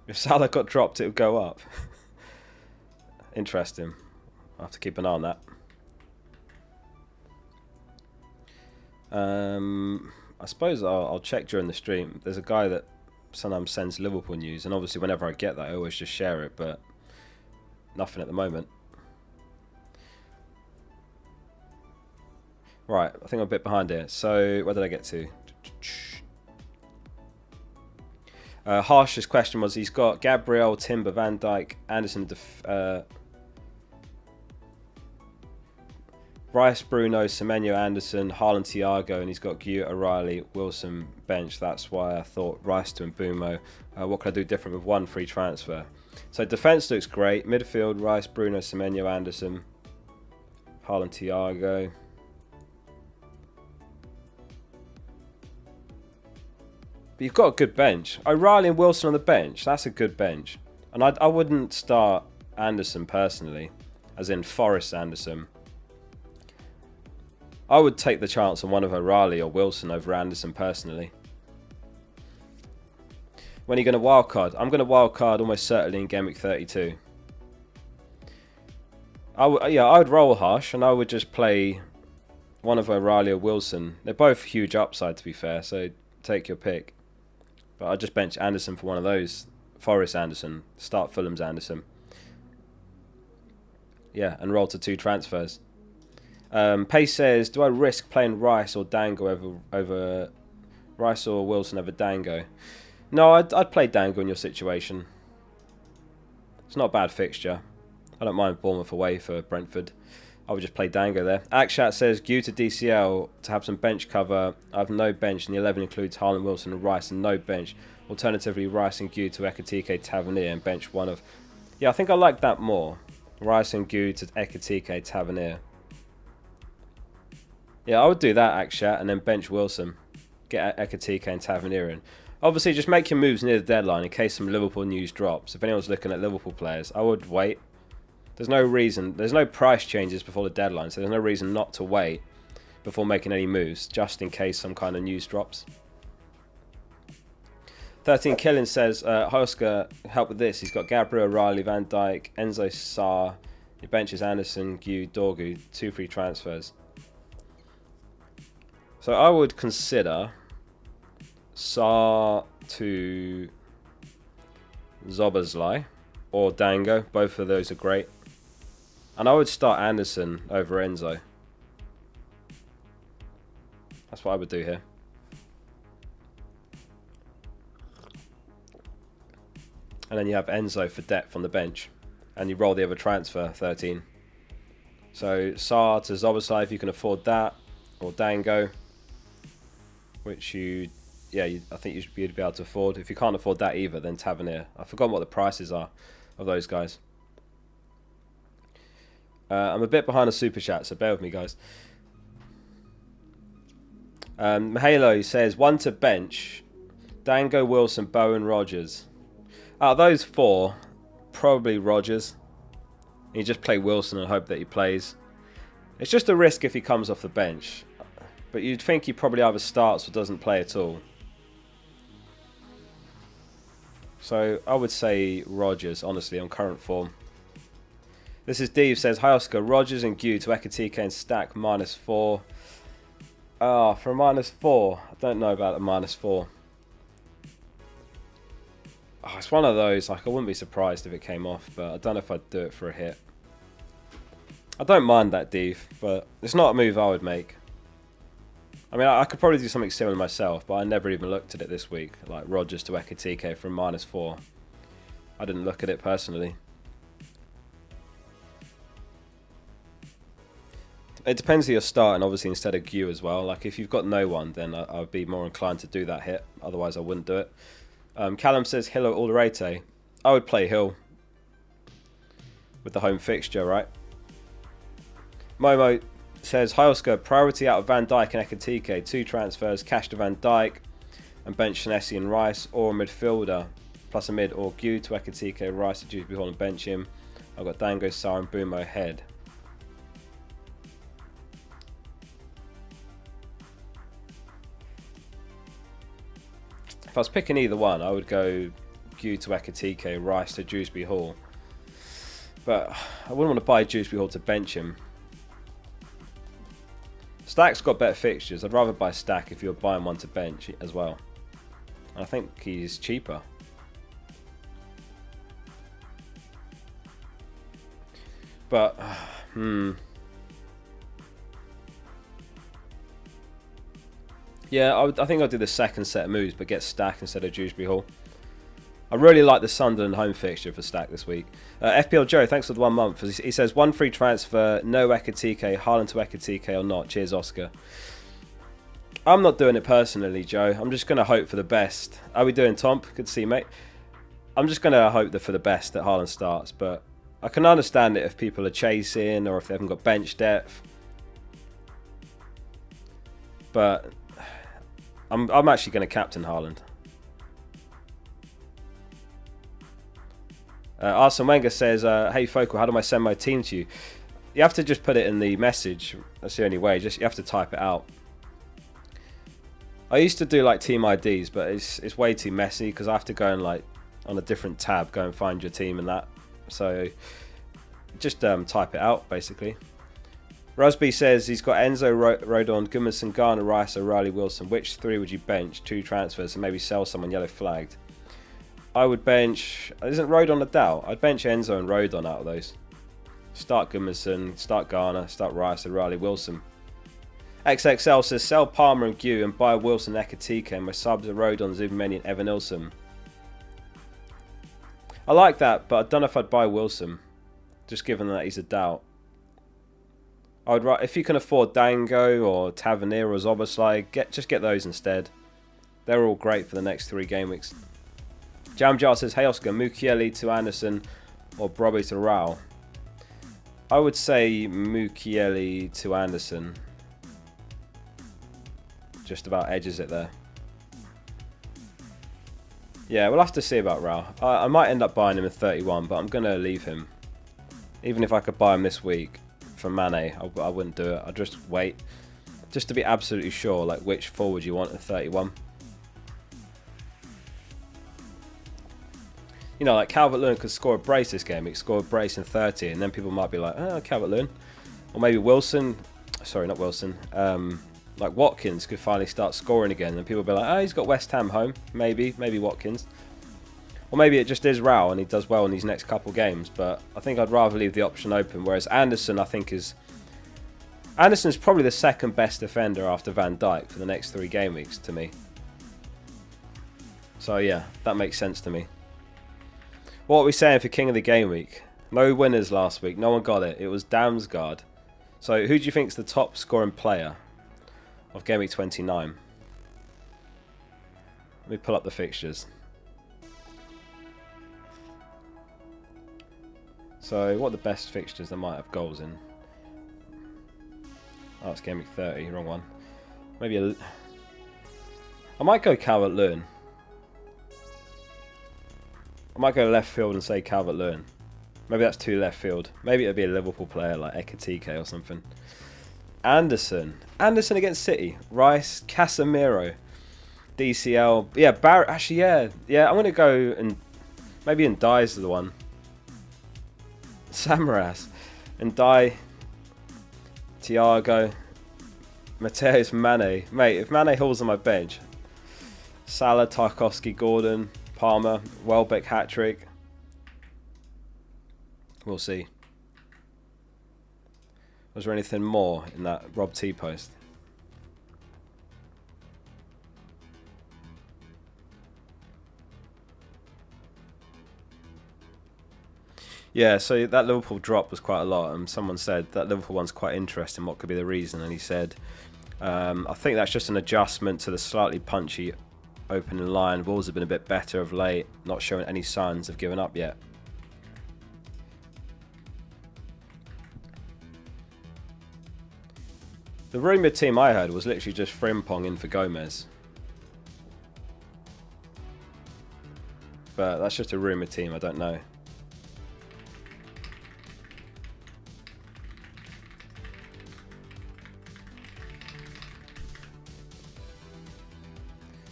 If Salah got dropped, it would go up. Interesting. I'll have to keep an eye on that. I suppose I'll check during the stream. There's a guy that sometimes sends Liverpool news, and obviously whenever I get that, I always just share it, but nothing at the moment. Right, I think I'm a bit behind here. So, where did I get to? Harsh's question was, he's got Gabriel, Timber, Van Dijk, Anderson, Rice, Bruno, Semenyo, Anderson, Haaland, Thiago, and he's got Gu, O'Reilly, Wilson, bench. That's why I thought Rice to Mbumo. What can I do different with one free transfer? So defence looks great. Midfield, Rice, Bruno, Semenyo, Anderson, Haaland, Thiago. But you've got a good bench. O'Reilly and Wilson on the bench. That's a good bench. And I wouldn't start Anderson personally, as in Forrest Anderson. I would take the chance on one of O'Reilly or Wilson over Anderson personally. When are you going to wildcard? I'm going to wildcard almost certainly in Gameweek 32. I would roll Harsh, and I would just play one of O'Reilly or Wilson. They're both huge upside, to be fair, so take your pick. But I'd just bench Anderson for one of those. Forrest Anderson. Start Fulham's Anderson. Yeah, and roll to 2 transfers. Pace says, do I risk playing Rice or Dango over Rice or Wilson over Dango? No, I'd play Dango in your situation. It's not a bad fixture. I don't mind Bournemouth away for Brentford. I would just play Dango there. Akshat says, Gw to DCL to have some bench cover. I have no bench, and the 11 includes Haaland, Wilson and Rice, and no bench. Alternatively, Rice and Gw to Ekitike, Tavernier, and bench one of... Yeah, I think I like that more. Rice and Gw to Ekitike, Tavernier. Yeah, I would do that, Akshat, and then bench Wilson. Get Ekitike and Tavernier in. Obviously, just make your moves near the deadline in case some Liverpool news drops. If anyone's looking at Liverpool players, I would wait. There's no reason. There's no price changes before the deadline, so there's no reason not to wait before making any moves, just in case some kind of news drops. 13 Killing says, hi Oscar, help with this. He's got Gabriel, Riley, Van Dijk, Enzo, Sarr. Your bench is Anderson, Gw, Dorgu. 2 free transfers. So I would consider Sarr to Zoboszlai or Dango. Both of those are great. And I would start Anderson over Enzo. That's what I would do here. And then you have Enzo for depth on the bench. And you roll the other transfer, 13. So Sarr to Zoboszlai if you can afford that. Or Dango. Which I think you should be able to afford. If you can't afford that either, then Tavernier. I've forgotten what the prices are of those guys. I'm a bit behind a super chat, so bear with me, guys. Halo says 1 to bench. Dango, Wilson, Bowen, Rogers. Out of those 4, probably Rogers. You just play Wilson and hope that he plays. It's just a risk if he comes off the bench. But you'd think he probably either starts or doesn't play at all. So I would say Rogers, honestly, on current form. This is Dave says, hi Oscar, Rogers and Gw to Ekitike and stack -4. For a -4. I don't know about a -4. It's one of those, like I wouldn't be surprised if it came off, but I don't know if I'd do it for a hit. I don't mind that, Dave, but it's not a move I would make. I mean, I could probably do something similar myself, but I never even looked at it this week. Like Rogers to Ekitike from -4. I didn't look at it personally. It depends who you're starting, obviously, instead of Gw as well. Like, if you've got no one, then I'd be more inclined to do that hit. Otherwise, I wouldn't do it. Callum says, Hill or Alderete. I would play Hill. With the home fixture, right? Momo says, hi Oscar, priority out of Van Dijk and Ekitike. 2 transfers, cash to Van Dijk and bench Senesi and Rice, or a midfielder plus a mid, or Gw to Ekitike, Rice to Dewsbury Hall and bench him. I've got Dango, Sarr and Boomo ahead. If I was picking either one, I would go Gw to Ekitike, Rice to Dewsbury Hall. But I wouldn't want to buy Dewsbury Hall to bench him. Stack's got better fixtures. I'd rather buy Stack if you're buying one to bench as well. And I think he's cheaper. But, yeah, I think I'll do the second set of moves, but get Stack instead of Dewsbury Hall. I really like the Sunderland home fixture for Stack this week. FPL Joe, thanks for the 1 month. He says, 1 free transfer, no Ekitike, Haaland to Ekitike or not. Cheers, Oscar. I'm not doing it personally, Joe. I'm just going to hope for the best. How are we doing, Tom? Good to see you, mate. I'm just going to hope for the best that Haaland starts, but I can understand it if people are chasing or if they haven't got bench depth. But I'm actually going to captain Haaland. Arsene Wenger says, hey Focal, how do I send my team to you? You have to just put it in the message. That's the only way. You have to type it out. I used to do like team IDs, but it's way too messy because I have to go and like on a different tab go and find your team and that. So just type it out basically. Rusby says he's got Enzo, Rodon, Gudmundsson, Garner, Rice, O'Reilly, Wilson. Which 3 would you bench? 2 transfers and maybe sell someone yellow flagged. I would bench... Isn't Rodon a doubt? I'd bench Enzo and Rodon out of those. Start Gudmundsson, start Garner, start Rice, O'Reilly, Wilson. XXL says sell Palmer and Gw and buy Wilson, Ekatike, and my subs are Rodon, Zubimeni and Evan Nilsson. I like that, but I don't know if I'd buy Wilson. Just given that he's a doubt. I would, if you can afford Dango or Tavernier or Zoboslai, just get those instead. They're all great for the next 3 game weeks. Jam Jar says, hey Oscar, Mukiele to Anderson or Brobby to Rao. I would say Mukiele to Anderson. Just about edges it there. Yeah, we'll have to see about Rao. I might end up buying him in 31, but I'm going to leave him. Even if I could buy him this week. For Mane, I wouldn't do it. I'd just wait, just to be absolutely sure, like which forward you want at 31. You know, like Calvert-Lewin could score a brace this game. He could score a brace in 30, and then people might be like, oh, Calvert-Lewin. Or maybe Wilson, sorry, not Wilson, like Watkins could finally start scoring again, and people will be like, oh, he's got West Ham home. Maybe Watkins. Or maybe it just is Rao and he does well in these next couple games, but I think I'd rather leave the option open. Whereas Anderson, I think Anderson's probably the second best defender after Van Dijk for the next 3 game weeks to me. So yeah, that makes sense to me. What are we saying for King of the Game Week? No winners last week. No one got it. It was Damsgaard. So who do you think is the top scoring player of Game Week 29? Let me pull up the fixtures. So, what are the best fixtures that might have goals in? Oh, it's Game Week 30, wrong one. Maybe I might go Calvert-Lewin. I might go left field and say Calvert-Lewin. Maybe that's too left field. Maybe it'll be a Liverpool player like Ekatike or something. Anderson against City. Rice, Casemiro, DCL. Yeah, Barrett. Actually, yeah. I'm gonna go and maybe Ndiaye's the one. Samaras, Ndiaye, Thiago, Mateus, Mane. Mate, if Mane hauls on my bench, Salah, Tarkowski, Gordon, Palmer, Welbeck hat-trick. We'll see. Was there anything more in that Rob T post? Yeah, so that Liverpool drop was quite a lot, and someone said that Liverpool one's quite interesting, what could be the reason, and he said, I think that's just an adjustment to the slightly punchy opening line. Wolves have been a bit better of late, not showing any signs of giving up yet. The rumoured team I heard was literally just Frimpong in for Gomez. But that's just a rumoured team, I don't know.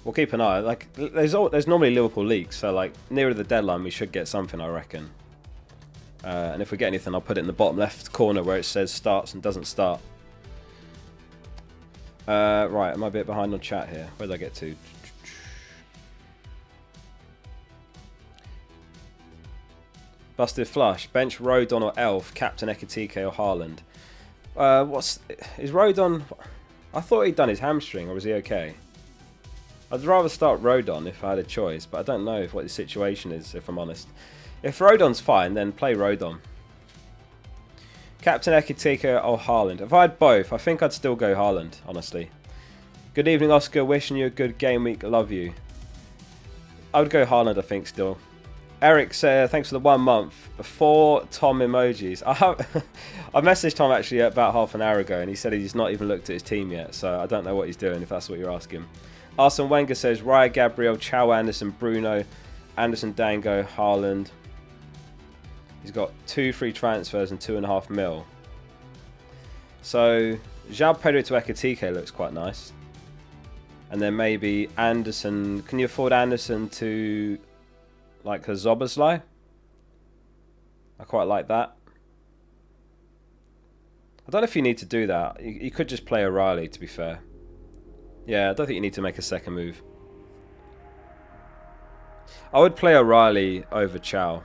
We'll keep an eye. Like, there's normally Liverpool leaks, so like nearer the deadline we should get something, I reckon. And if we get anything, I'll put it in the bottom left corner where it says starts and doesn't start. Right, I'm a bit behind on chat here. Where did I get to? Busted flush. Bench Rodon or Elf. Captain Ekatike or Haaland. Is Rodon? I thought he'd done his hamstring, or was he okay? I'd rather start Rodon if I had a choice, but I don't know what his situation is, if I'm honest. If Rodon's fine, then play Rodon. Captain Ekatike or Haaland. If I had both, I think I'd still go Haaland, honestly. Good evening, Oscar. Wishing you a good game week. Love you. I would go Haaland, I think, still. Eric said, thanks for the 1 month. 4 Tom emojis. I messaged Tom actually about half an hour ago, and he said he's not even looked at his team yet, so I don't know what he's doing, if that's what you're asking. Arsene Wenger says, Raya, Gabriel, Chow Anderson, Bruno, Anderson, Dango, Haaland. He's got 2 free transfers and 2.5 mil. So, João Pedro to Ekatike looks quite nice. And then maybe Anderson. Can you afford Anderson to like a Zoboslai? I quite like that. I don't know if you need to do that. You could just play O'Reilly, to be fair. Yeah, I don't think you need to make a second move. I would play O'Reilly over Chow.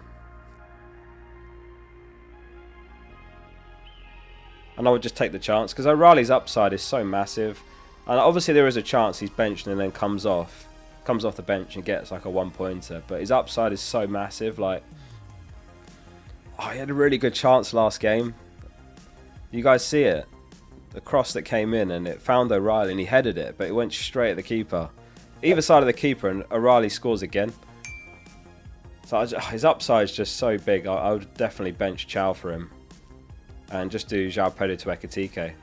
And I would just take the chance, because O'Reilly's upside is so massive. And obviously there is a chance he's benched and then comes off the bench and gets like a 1-pointer. But his upside is so massive. Like, oh, he had a really good chance last game. You guys see it? The cross that came in and it found O'Reilly and he headed it, but it went straight at the keeper. Either side of the keeper, and O'Reilly scores again. So his upside is just so big. I would definitely bench Chow for him. And just do João Pedro to Ekitike.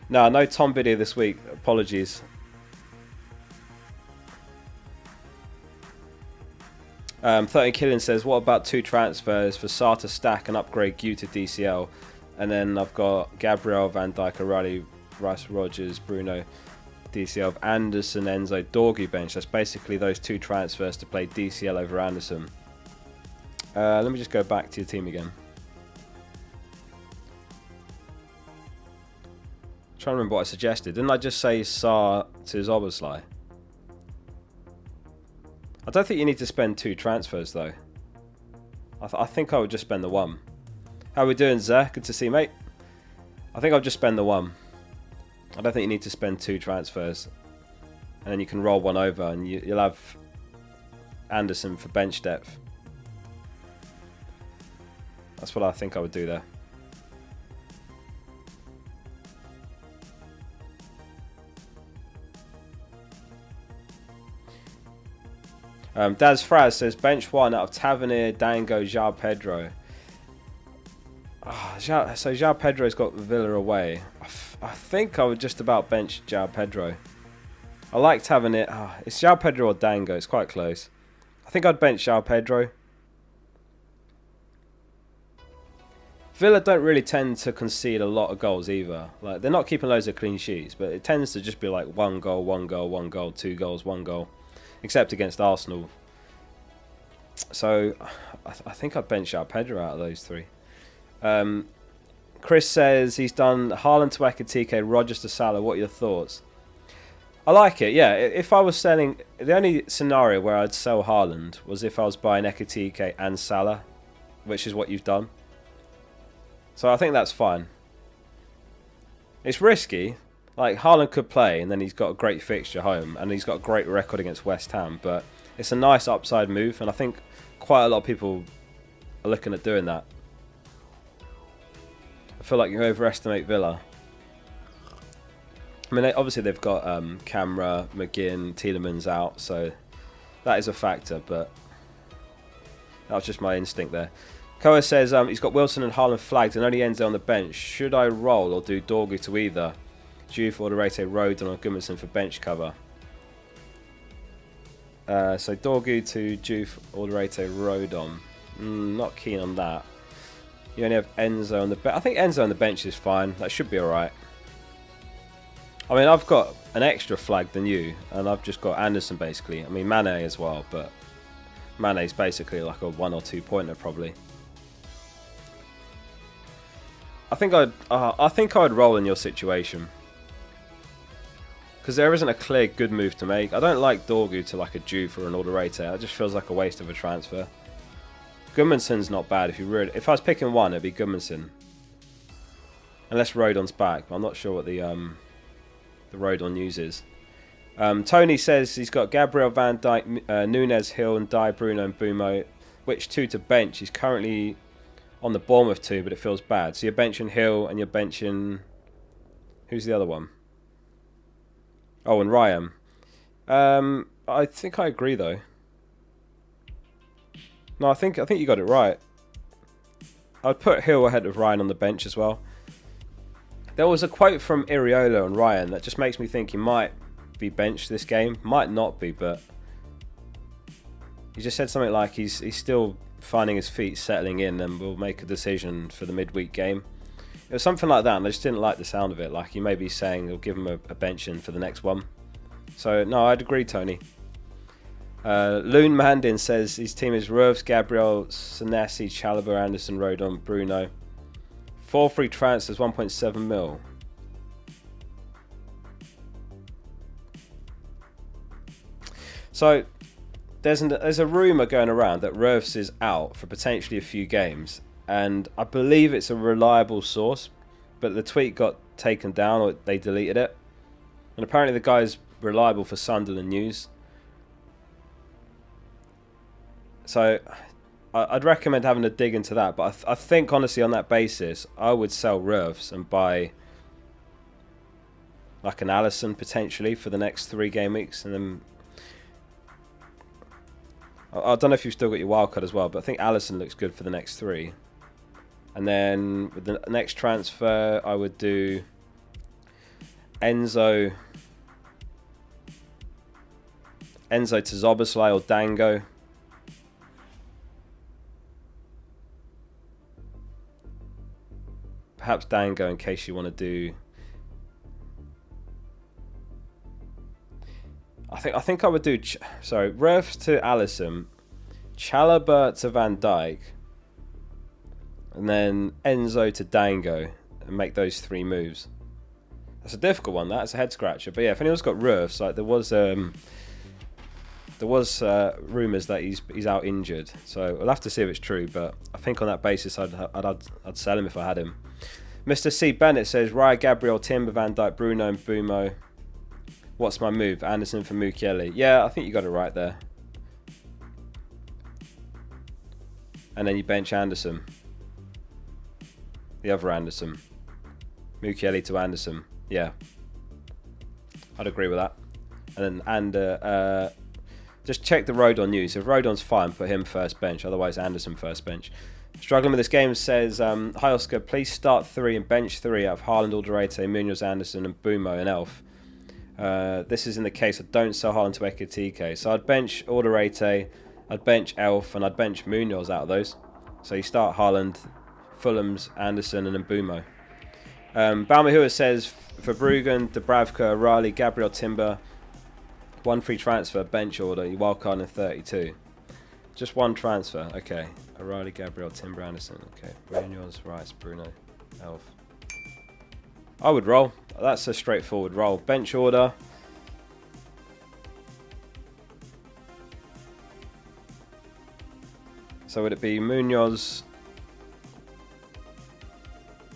No Tom video this week. Apologies. 13 Killian says, what about 2 transfers for Sarr to stack and upgrade Gw to DCL? And then I've got Gabriel, Van Dijk, O'Reilly, Rice, Rogers, Bruno, DCL of Anderson, Enzo, Dorgu bench. That's basically those 2 transfers to play DCL over Anderson. Let me just go back to your team again. I'm trying to remember what I suggested. Didn't I just say Sarr to Zoboslai? I don't think you need to spend 2 transfers though. I think I would just spend the 1. How are we doing, Zeh? Good to see you, mate. I think I'll just spend the 1. I don't think you need to spend 2 transfers. And then you can roll 1 over and you'll have Anderson for bench depth. That's what I think I would do there. Daz Fraz says bench 1 out of Tavernier, Dango, João Pedro. Oh, so João Pedro's got Villa away. I think I would just about bench João Pedro. I like Tavernier. Oh, it's João Pedro or Dango. It's quite close. I think I'd bench João Pedro. Villa don't really tend to concede a lot of goals either. Like, they're not keeping loads of clean sheets, but it tends to just be like 1 goal, 1 goal, 1 goal, 2 goals, 1 goal. Except against Arsenal. So, I think I'd bench João Pedro out of those 3. Chris says he's done Haaland to Ekitike, Rogers to Salah. What are your thoughts? I like it, yeah. If I was selling... The only scenario where I'd sell Haaland was if I was buying Ekitike and Salah, which is what you've done. So I think that's fine. It's risky. Like, Haaland could play, and then he's got a great fixture home, and he's got a great record against West Ham, but it's a nice upside move, and I think quite a lot of people are looking at doing that. I feel like you overestimate Villa. I mean, obviously they've got Camara, McGinn, Tielemans out, so that is a factor, but that was just my instinct there. Koa says he's got Wilson and Haaland flagged and only Enzo on the bench. Should I roll or do Dorgu to either? Juve, Alderete, Rodon or Gudmundsson for bench cover. So Dorgu to Juve, Alderete, Rodon. Not keen on that. You only have Enzo on the bench. I think Enzo on the bench is fine. That should be alright. I mean, I've got an extra flag than you, and I've just got Anderson basically. I mean, Mane as well, but Mane's basically like a 1 or 2 pointer probably. I think I'd roll in your situation. Because there isn't a clear good move to make. I don't like Dorgu to like a Juve or an Alderete. That just feels like a waste of a transfer. Gudmundsson's not bad if I was picking one, it'd be Gudmundsson. Unless Rodon's back, but I'm not sure what the Rodon news is. Tony says he's got Gabriel, Van Dijk, Nunez, Hill, and Dye, Bruno, and Bumo. Which 2 to bench? He's currently on the Bournemouth 2, but it feels bad. So you're benching Hill and you're benching... Who's the other one? Oh, and Ryan. I think I agree though. No, I think you got it right. I'd put Hill ahead of Ryan on the bench as well. There was a quote from Iraola on Ryan that just makes me think he might be benched this game. Might not be, but he just said something like he's still finding his feet, settling in, and will make a decision for the midweek game. It was something like that, and I just didn't like the sound of it. Like he may be saying he'll give him a benching for the next one. So, no, I'd agree, Tony. Loon Mandin says his team is Roves, Gabriel, Senesi, Chalobah, Anderson, Rodon, Bruno. 4 free transfers, 1.7 mil. So, there's a rumour going around that Roves is out for potentially a few games. And I believe it's a reliable source, but the tweet got taken down, or they deleted it. And apparently the guy's reliable for Sunderland News. So I'd recommend having a dig into that. But I think, honestly, on that basis, I would sell Roves and buy like an Alisson potentially for the next 3 game weeks. And then I don't know if you've still got your wildcard as well, but I think Alisson looks good for the next 3. And then with the next transfer, I would do Enzo to Zoboslai or Dango. Perhaps Dango in case you want to do. I think I would do. Roves to Alisson, Chalobah to Van Dijk. And then Enzo to Dango, and make those 3 moves. That's a difficult one. That's a head scratcher. But yeah, if anyone's got Roves, like there was rumours that he's out injured. So we'll have to see if it's true. But I think on that basis, I'd sell him if I had him. Mr. C Bennett says Raya, Gabriel, Timber, Van Dijk, Bruno, and Bumo. What's my move? Anderson for Mukiele. Yeah, I think you got it right there. And then you bench Anderson. The other Anderson. Mukiele to Anderson. Yeah. I'd agree with that. And then just check the Rodon news. If Rodon's fine, put him first bench. Otherwise, Anderson first bench. Struggling with this game says, hi Oscar, please start 3 and bench 3 out of Haaland, Alderete, Munoz, Anderson, and Bumo and Elf. This is in the case I don't sell Haaland to Ekitike. So I'd bench Alderete, I'd bench Elf, and I'd bench Munoz out of those. So you start Haaland, Fulham's, Anderson, and then Bumo. Balmahua says Verbruggen, Dubravka, O'Reilly, Gabriel, Timber, 1 free transfer, bench order, you wildcard in 32. Just 1 transfer, okay. O'Reilly, Gabriel, Timber, Anderson, okay. Munoz, Rice, Bruno, Elf. I would roll. That's a straightforward roll. Bench order. So would it be Munoz,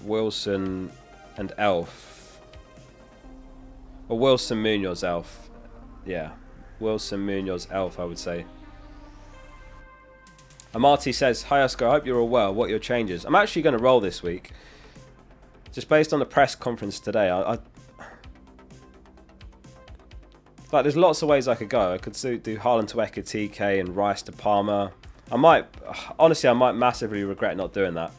Wilson, and Elf? Or Wilson, Munoz, Elf. Yeah. Wilson, Munoz, Elf, I would say. Amati says, hi Oscar, I hope you're all well. What are your changes? I'm actually going to roll this week. Just based on the press conference today, like there's lots of ways I could go. I could do Haaland to Ekitike and Rice to Palmer. I might massively regret not doing that.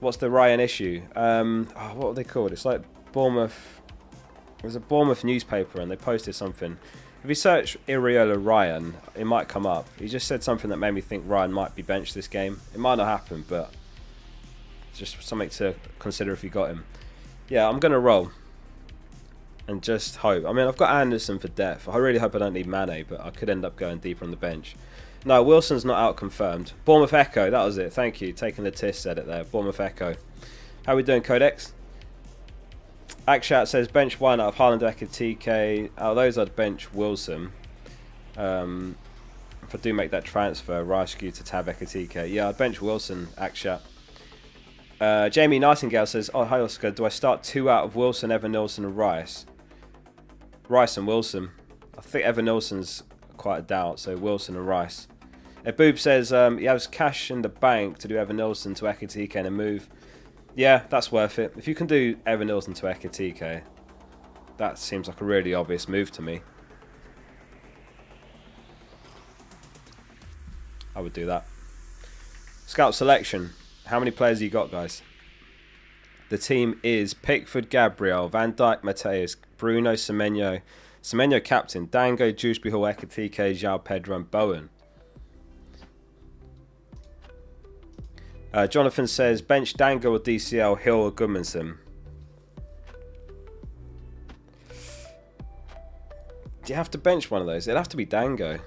What's the Ryan issue? What were they called? It's like Bournemouth. It was a Bournemouth newspaper and they posted something. If you search Iriola Ryan, it might come up. He just said something that made me think Ryan might be benched this game. It might not happen, but it's just something to consider if you got him. Yeah, I'm going to roll. And just hope. I mean, I've got Anderson for depth. I really hope I don't need Mane, but I could end up going deeper on the bench. No, Wilson's not out confirmed. Bournemouth Echo, that was it. Thank you. Taking the tis said it there. Bournemouth Echo. How are we doing, Codex? Akshat says bench 1 out of Haaland, Ekitike. Out of those, I'd bench Wilson. If I do make that transfer, Rice-Q to Tab Ekitike. Yeah, I'd bench Wilson, Akshat. Jamie Nightingale says, oh, hi Oscar, do I start 2 out of Wilson, Evan Nilsson and Rice? Rice and Wilson. I think Evan Nilsson's quite a doubt, so Wilson and Rice. Boob says he has cash in the bank to do Evan Nilsson to Ekitike and a move. Yeah, that's worth it. If you can do Evan Nilsson to Ekitike, that seems like a really obvious move to me. I would do that. Scout selection. How many players you got, guys? The team is Pickford, Gabriel, Van Dijk, Mateus, Bruno, Semenyo, captain, Dango, Dewsbury Hall, Ekitike, João Pedro, and Bowen. Jonathan says bench Dango or DCL, Hill or Goodmanson. Do you have to bench one of those? It'd have to be Dango.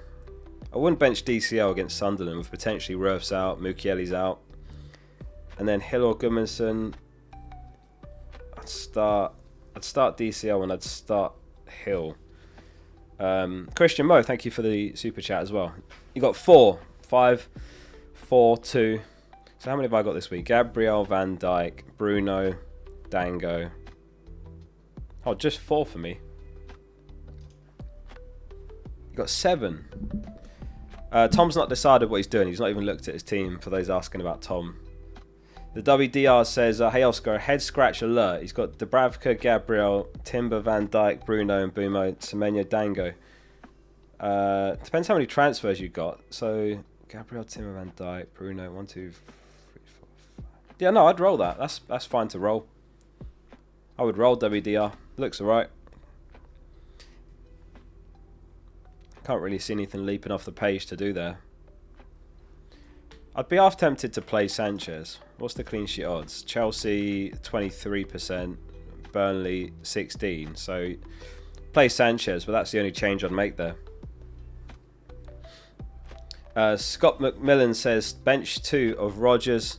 I wouldn't bench DCL against Sunderland with potentially Roof's out, Mukiele's out. And then Hill or Gudmundsson. I'd start DCL and I'd start Hill. Christian Mo, thank you for the super chat as well. You got 4, 5, 4, 2. So how many have I got this week? Gabriel, Van Dijk, Bruno, Dango. Oh, just 4 for me. You got 7. Tom's not decided what he's doing. He's not even looked at his team, for those asking about Tom. The WDR says, hey Oscar, a head scratch alert. He's got Dubravka, Gabriel, Timber, Van Dijk, Bruno and Bumo, Semenyo, Dango. Depends how many transfers you got. So, Gabriel, Timber, Van Dijk, Bruno, 1, 2, 3, 4, 5. Yeah, no, I'd roll that. That's fine to roll. I would roll WDR. Looks alright. Can't really see anything leaping off the page to do there. I'd be half tempted to play Sanchez. What's the clean sheet odds? Chelsea 23%, Burnley 16%. So play Sanchez, but that's the only change I'd make there. Scott McMillan says bench 2 of Rodgers,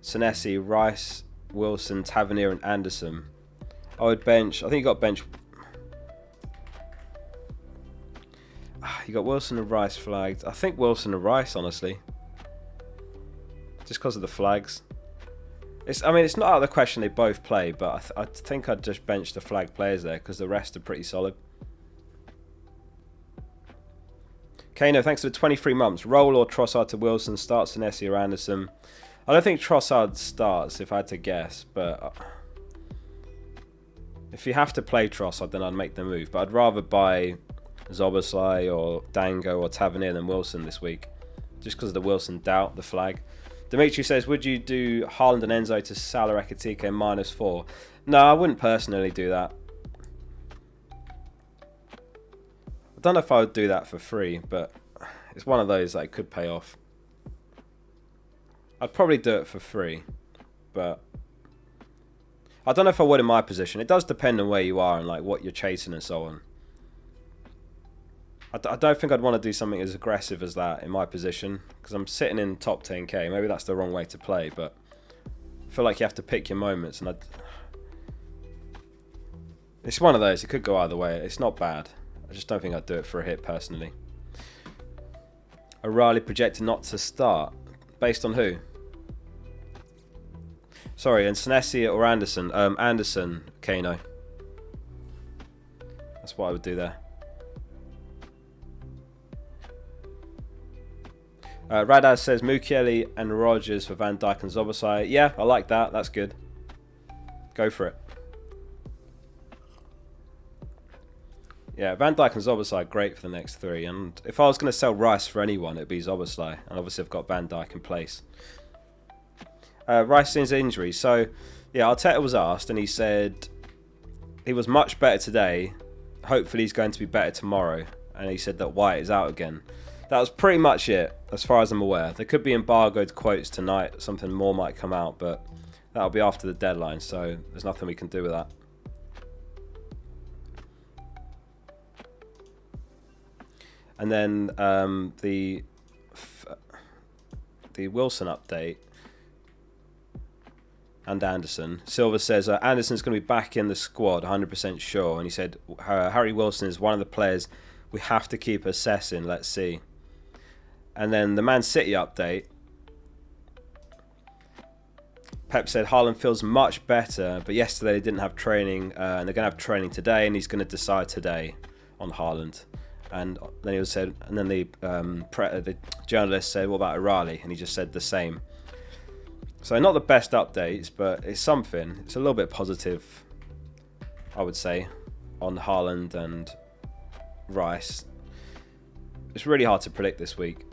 Senesi, Rice, Wilson, Tavernier and Anderson. I would bench, I think you got bench. You got Wilson and Rice flagged. I think Wilson and Rice, honestly. Just because of the flags. I mean, it's not out of the question they both play, but I think I'd just bench the flag players there because the rest are pretty solid. Kano, thanks for the 23 months. Roll or Trossard to Wilson, start Senesi or Anderson. I don't think Trossard starts, if I had to guess, but if you have to play Trossard, then I'd make the move. But I'd rather buy Zoboslai or Dango or Tavernier than Wilson this week, just because of the Wilson doubt, the flag. Dimitri says, would you do Haaland and Enzo to Salah Ekitike -4? No, I wouldn't personally do that. I don't know if I would do that for free, but it's one of those that could pay off. I'd probably do it for free, but I don't know if I would in my position. It does depend on where you are and like what you're chasing and so on. I don't think I'd want to do something as aggressive as that in my position because I'm sitting in top 10k. Maybe that's the wrong way to play, but I feel like you have to pick your moments, and it's one of those. It could go either way. It's not bad. I just don't think I'd do it for a hit personally. O'Reilly projected not to start. Based on who? Sorry, and Senesi or Anderson? Anderson, Kano. That's what I would do there. Radaz says Mukiele and Rodgers for Van Dijk and Zoboslai. Yeah, I like that. That's good. Go for it. Yeah, Van Dijk and Zoboslai great for the next 3. And if I was going to sell Rice for anyone, it'd be Zoboslai. And obviously I've got Van Dijk in place. Rice's injury. So, yeah, Arteta was asked and he said he was much better today. Hopefully he's going to be better tomorrow. And he said that White is out again. That was pretty much it, as far as I'm aware. There could be embargoed quotes tonight. Something more might come out, but that'll be after the deadline, so there's nothing we can do with that. And then the Wilson update and Anderson. Silver says Anderson's going to be back in the squad, 100% sure. And he said Harry Wilson is one of the players we have to keep assessing. Let's see. And then the Man City update. Pep said Haaland feels much better, but yesterday they didn't have training, and they're going to have training today, and he's going to decide today on Haaland. And then he said, and then the journalist said, "What about O'Reilly?" And he just said the same. So not the best updates, but it's something. It's a little bit positive, I would say, on Haaland and Rice. It's really hard to predict this week.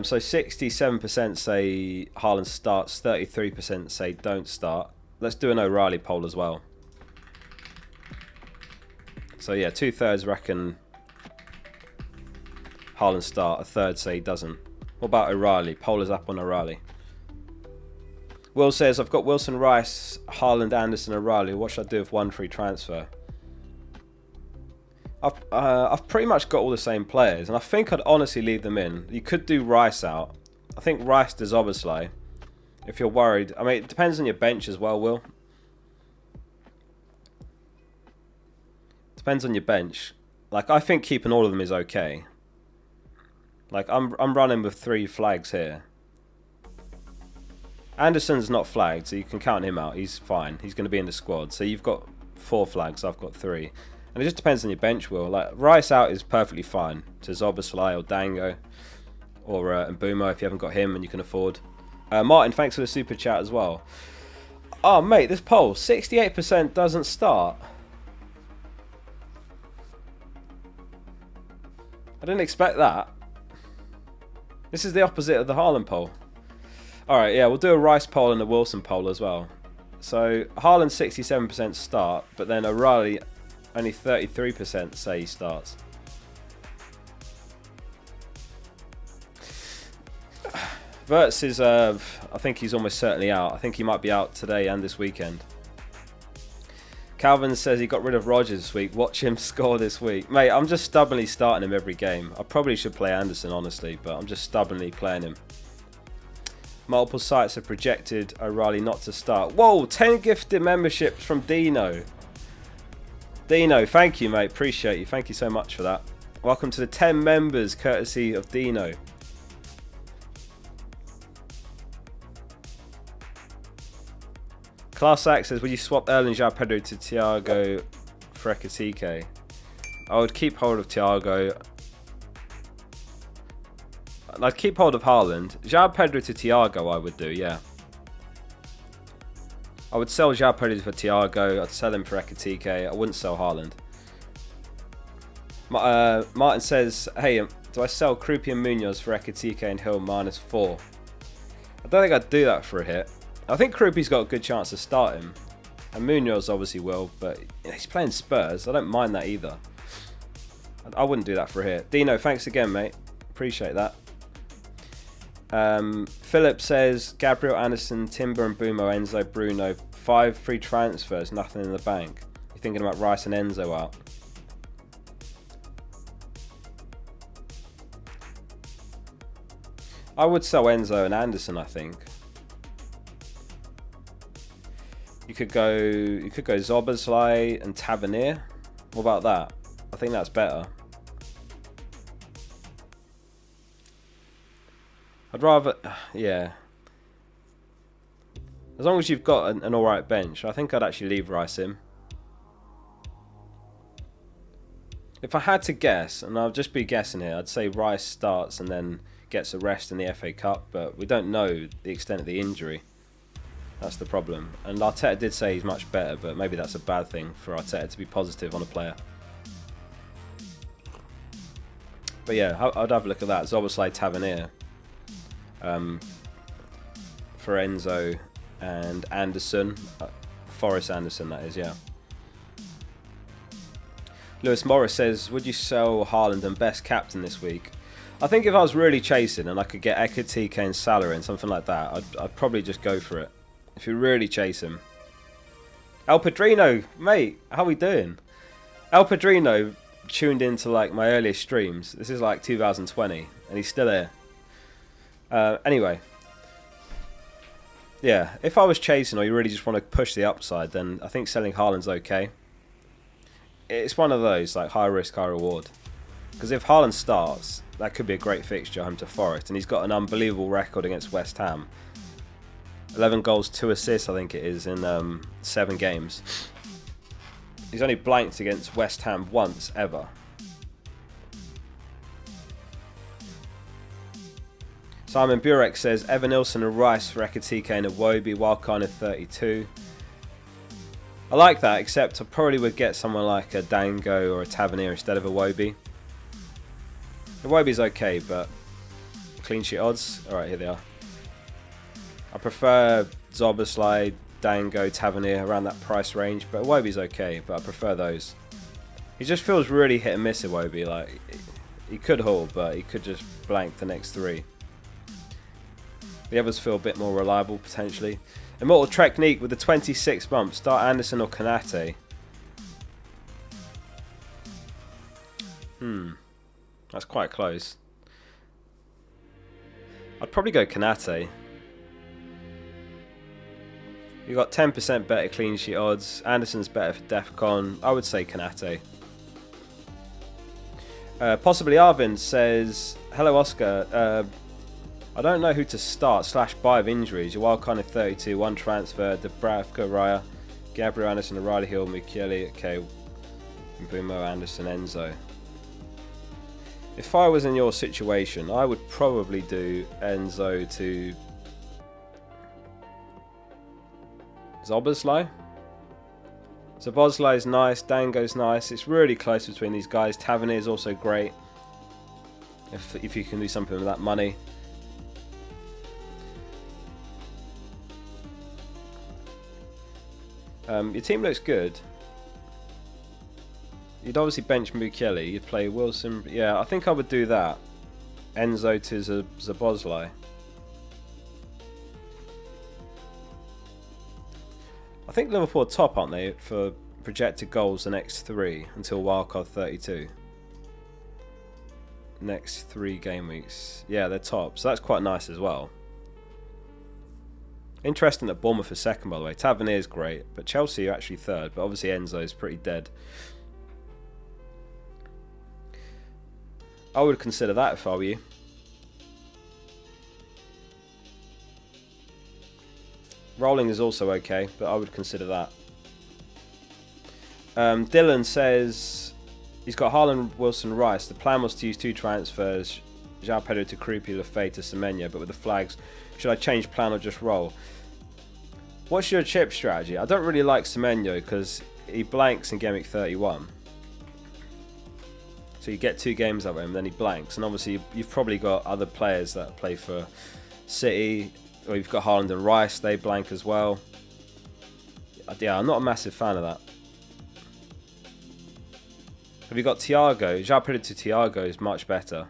So 67% say Haaland starts, 33% say don't start. Let's do an O'Reilly poll as well. So yeah, 2/3 reckon Haaland start, 1/3 say he doesn't. What about O'Reilly? Poll is up on O'Reilly. Will says, I've got Wilson, Rice, Haaland, Anderson, O'Reilly. What should I do with one free transfer? I've pretty much got all the same players, and I think I'd honestly leave them in. You could do Rice out. I think Rice does Obersley. If you're worried, I mean, it depends on your bench as well, Will. Depends on your bench. Like, I think keeping all of them is okay. Like, I'm running with 3 flags here. Anderson's not flagged, so you can count him out. He's fine. He's going to be in the squad. So you've got 4 flags. I've got 3. And it just depends on your bench, Will. Like, Rice out is perfectly fine to Zoboslai or Dango. Or Mbumo if you haven't got him and you can afford. Martin, thanks for the super chat as well. Oh, mate, this poll. 68% doesn't start. I didn't expect that. This is the opposite of the Haaland poll. Alright, yeah, we'll do a Rice poll and a Wilson poll as well. So, Haaland 67% start, but then O'Reilly only 33% say he starts. Verts is, I think he's almost certainly out. I think he might be out today and this weekend. Calvin says he got rid of Rodgers this week. Watch him score this week. Mate, I'm just stubbornly starting him every game. I probably should play Anderson, honestly, but I'm just stubbornly playing him. Multiple sites have projected O'Reilly not to start. Whoa, 10 gifted memberships from Dino. Dino, thank you, mate. Appreciate you. Thank you so much for that. Welcome to the 10 members, courtesy of Dino. Class Act says, would you swap Erling João Pedro to Thiago for Ekitike? I would keep hold of Thiago. I'd keep hold of Haaland. João Pedro to Thiago I would do, yeah. I would sell João Pedro for Thiago. I'd sell him for Ekitike. I wouldn't sell Haaland. Martin says, hey, do I sell Krupi and Munoz for Ekitike and Hill -4? I don't think I'd do that for a hit. I think Krupi's got a good chance to start him. And Munoz obviously will, but he's playing Spurs. I don't mind that either. I wouldn't do that for a hit. Dino, thanks again, mate. Appreciate that. Philip says, Gabriel, Anderson, Timber and Mbumo, Enzo, Bruno. 5 free transfers, nothing in the bank. You're thinking about Rice and Enzo out. I would sell Enzo and Anderson, I think. You could go Zoboslai and Tavernier. What about that? I think that's better. I'd rather, yeah. As long as you've got an alright bench, I think I'd actually leave Rice in. If I had to guess, and I'll just be guessing here, I'd say Rice starts and then gets a rest in the FA Cup, but we don't know the extent of the injury. That's the problem. And Arteta did say he's much better, but maybe that's a bad thing for Arteta to be positive on a player. But yeah, I'd have a look at that. Zoboslai, Tavernier. For Enzo and Anderson. Forrest Anderson, that is, yeah. Lewis Morris says, would you sell Haaland and best captain this week? I think if I was really chasing and I could get Ekitike and Salah in, something like that, I'd probably just go for it. If you really chase him. El Padrino, mate, how we doing? El Padrino tuned into like my earliest streams. This is like 2020 and he's still here. Anyway. Yeah, if I was chasing or you really just want to push the upside, then I think selling Haaland's okay. It's one of those, like high risk, high reward. Because if Haaland starts, that could be a great fixture home to Forest. And he's got an unbelievable record against West Ham. 11 goals, 2 assists, I think it is, in 7 games. He's only blanked against West Ham once, ever. Simon Burek says, Evan Nilsson and Rice for Ekitike and Iwobi, wildcard of 32. I like that, except I probably would get someone like a Dango or a Tavernier instead of Iwobi. Iwobi's okay, but clean sheet odds. Alright, here they are. I prefer Zoboslai, Dango, Tavernier around that price range, but Iwobi's okay, but I prefer those. He just feels really hit and miss, Iwobi. Like, he could haul, but he could just blank the next 3. The others feel a bit more reliable, potentially. Immortal Technique with the 26 bump. Start Anderson or Kanate. That's quite close. I'd probably go Kanate. You got 10% better clean sheet odds. Anderson's better for DEFCON. I would say Kanate. Possibly Arvin says, hello Oscar. I don't know who to start / buy with injuries. Your wild card of 32, one transfer, Dubravka, Raya, Gabriel Anderson, O'Reilly Hill, Michele, okay, Bumo, Anderson, Enzo. If I was in your situation, I would probably do Enzo to Zoboslai. Zoboslai's nice, Dango's nice. It's really close between these guys. Tavernier's also great. If you can do something with that money. Your team looks good. You'd obviously bench Mukiele. You'd play Wilson. Yeah, I think I would do that. Enzo to Zoboslai. I think Liverpool are top, aren't they, for projected goals the next 3 until wildcard 32. Next 3 game weeks. Yeah, they're top. So that's quite nice as well. Interesting that Bournemouth is second, by the way. Tavernier's great, but Chelsea are actually third. But obviously Enzo's pretty dead. I would consider that if I were you. Rolling is also okay, but I would consider that. Dylan says he's got Haaland, Wilson, Rice. The plan was to use 2 transfers, João Pedro to Krupi, Lafay to Semenya, but with the flags, should I change plan or just roll? What's your chip strategy? I don't really like Semenya because he blanks in Game Week 31. So you get 2 games out of him, then he blanks. And obviously you've probably got other players that play for City, or you've got Haaland and Rice, they blank as well. Yeah, I'm not a massive fan of that. Have you got Thiago? João Pedro to Thiago is much better.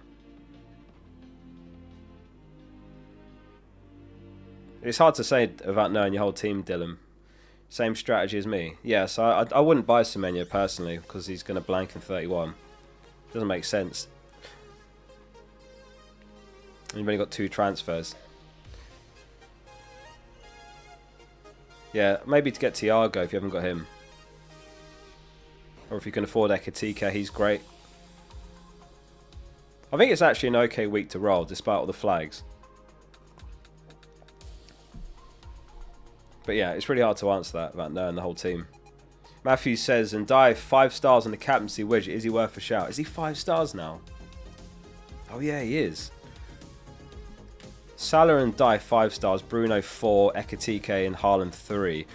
It's hard to say without knowing your whole team, Dylan. Same strategy as me. Yeah, so I wouldn't buy Semenya personally because he's going to blank in 31. Doesn't make sense. And you've only got 2 transfers. Yeah, maybe to get Thiago if you haven't got him. Or if you can afford Ekitike, he's great. I think it's actually an okay week to roll, despite all the flags. But yeah, it's really hard to answer that without knowing the whole team. Matthew says, and Ndiaye 5 stars on the captaincy widget. Is he worth a shout? Is he 5 stars now? Oh yeah, he is. Salah and Ndiaye 5 stars. Bruno 4. Ekitike and Haaland 3.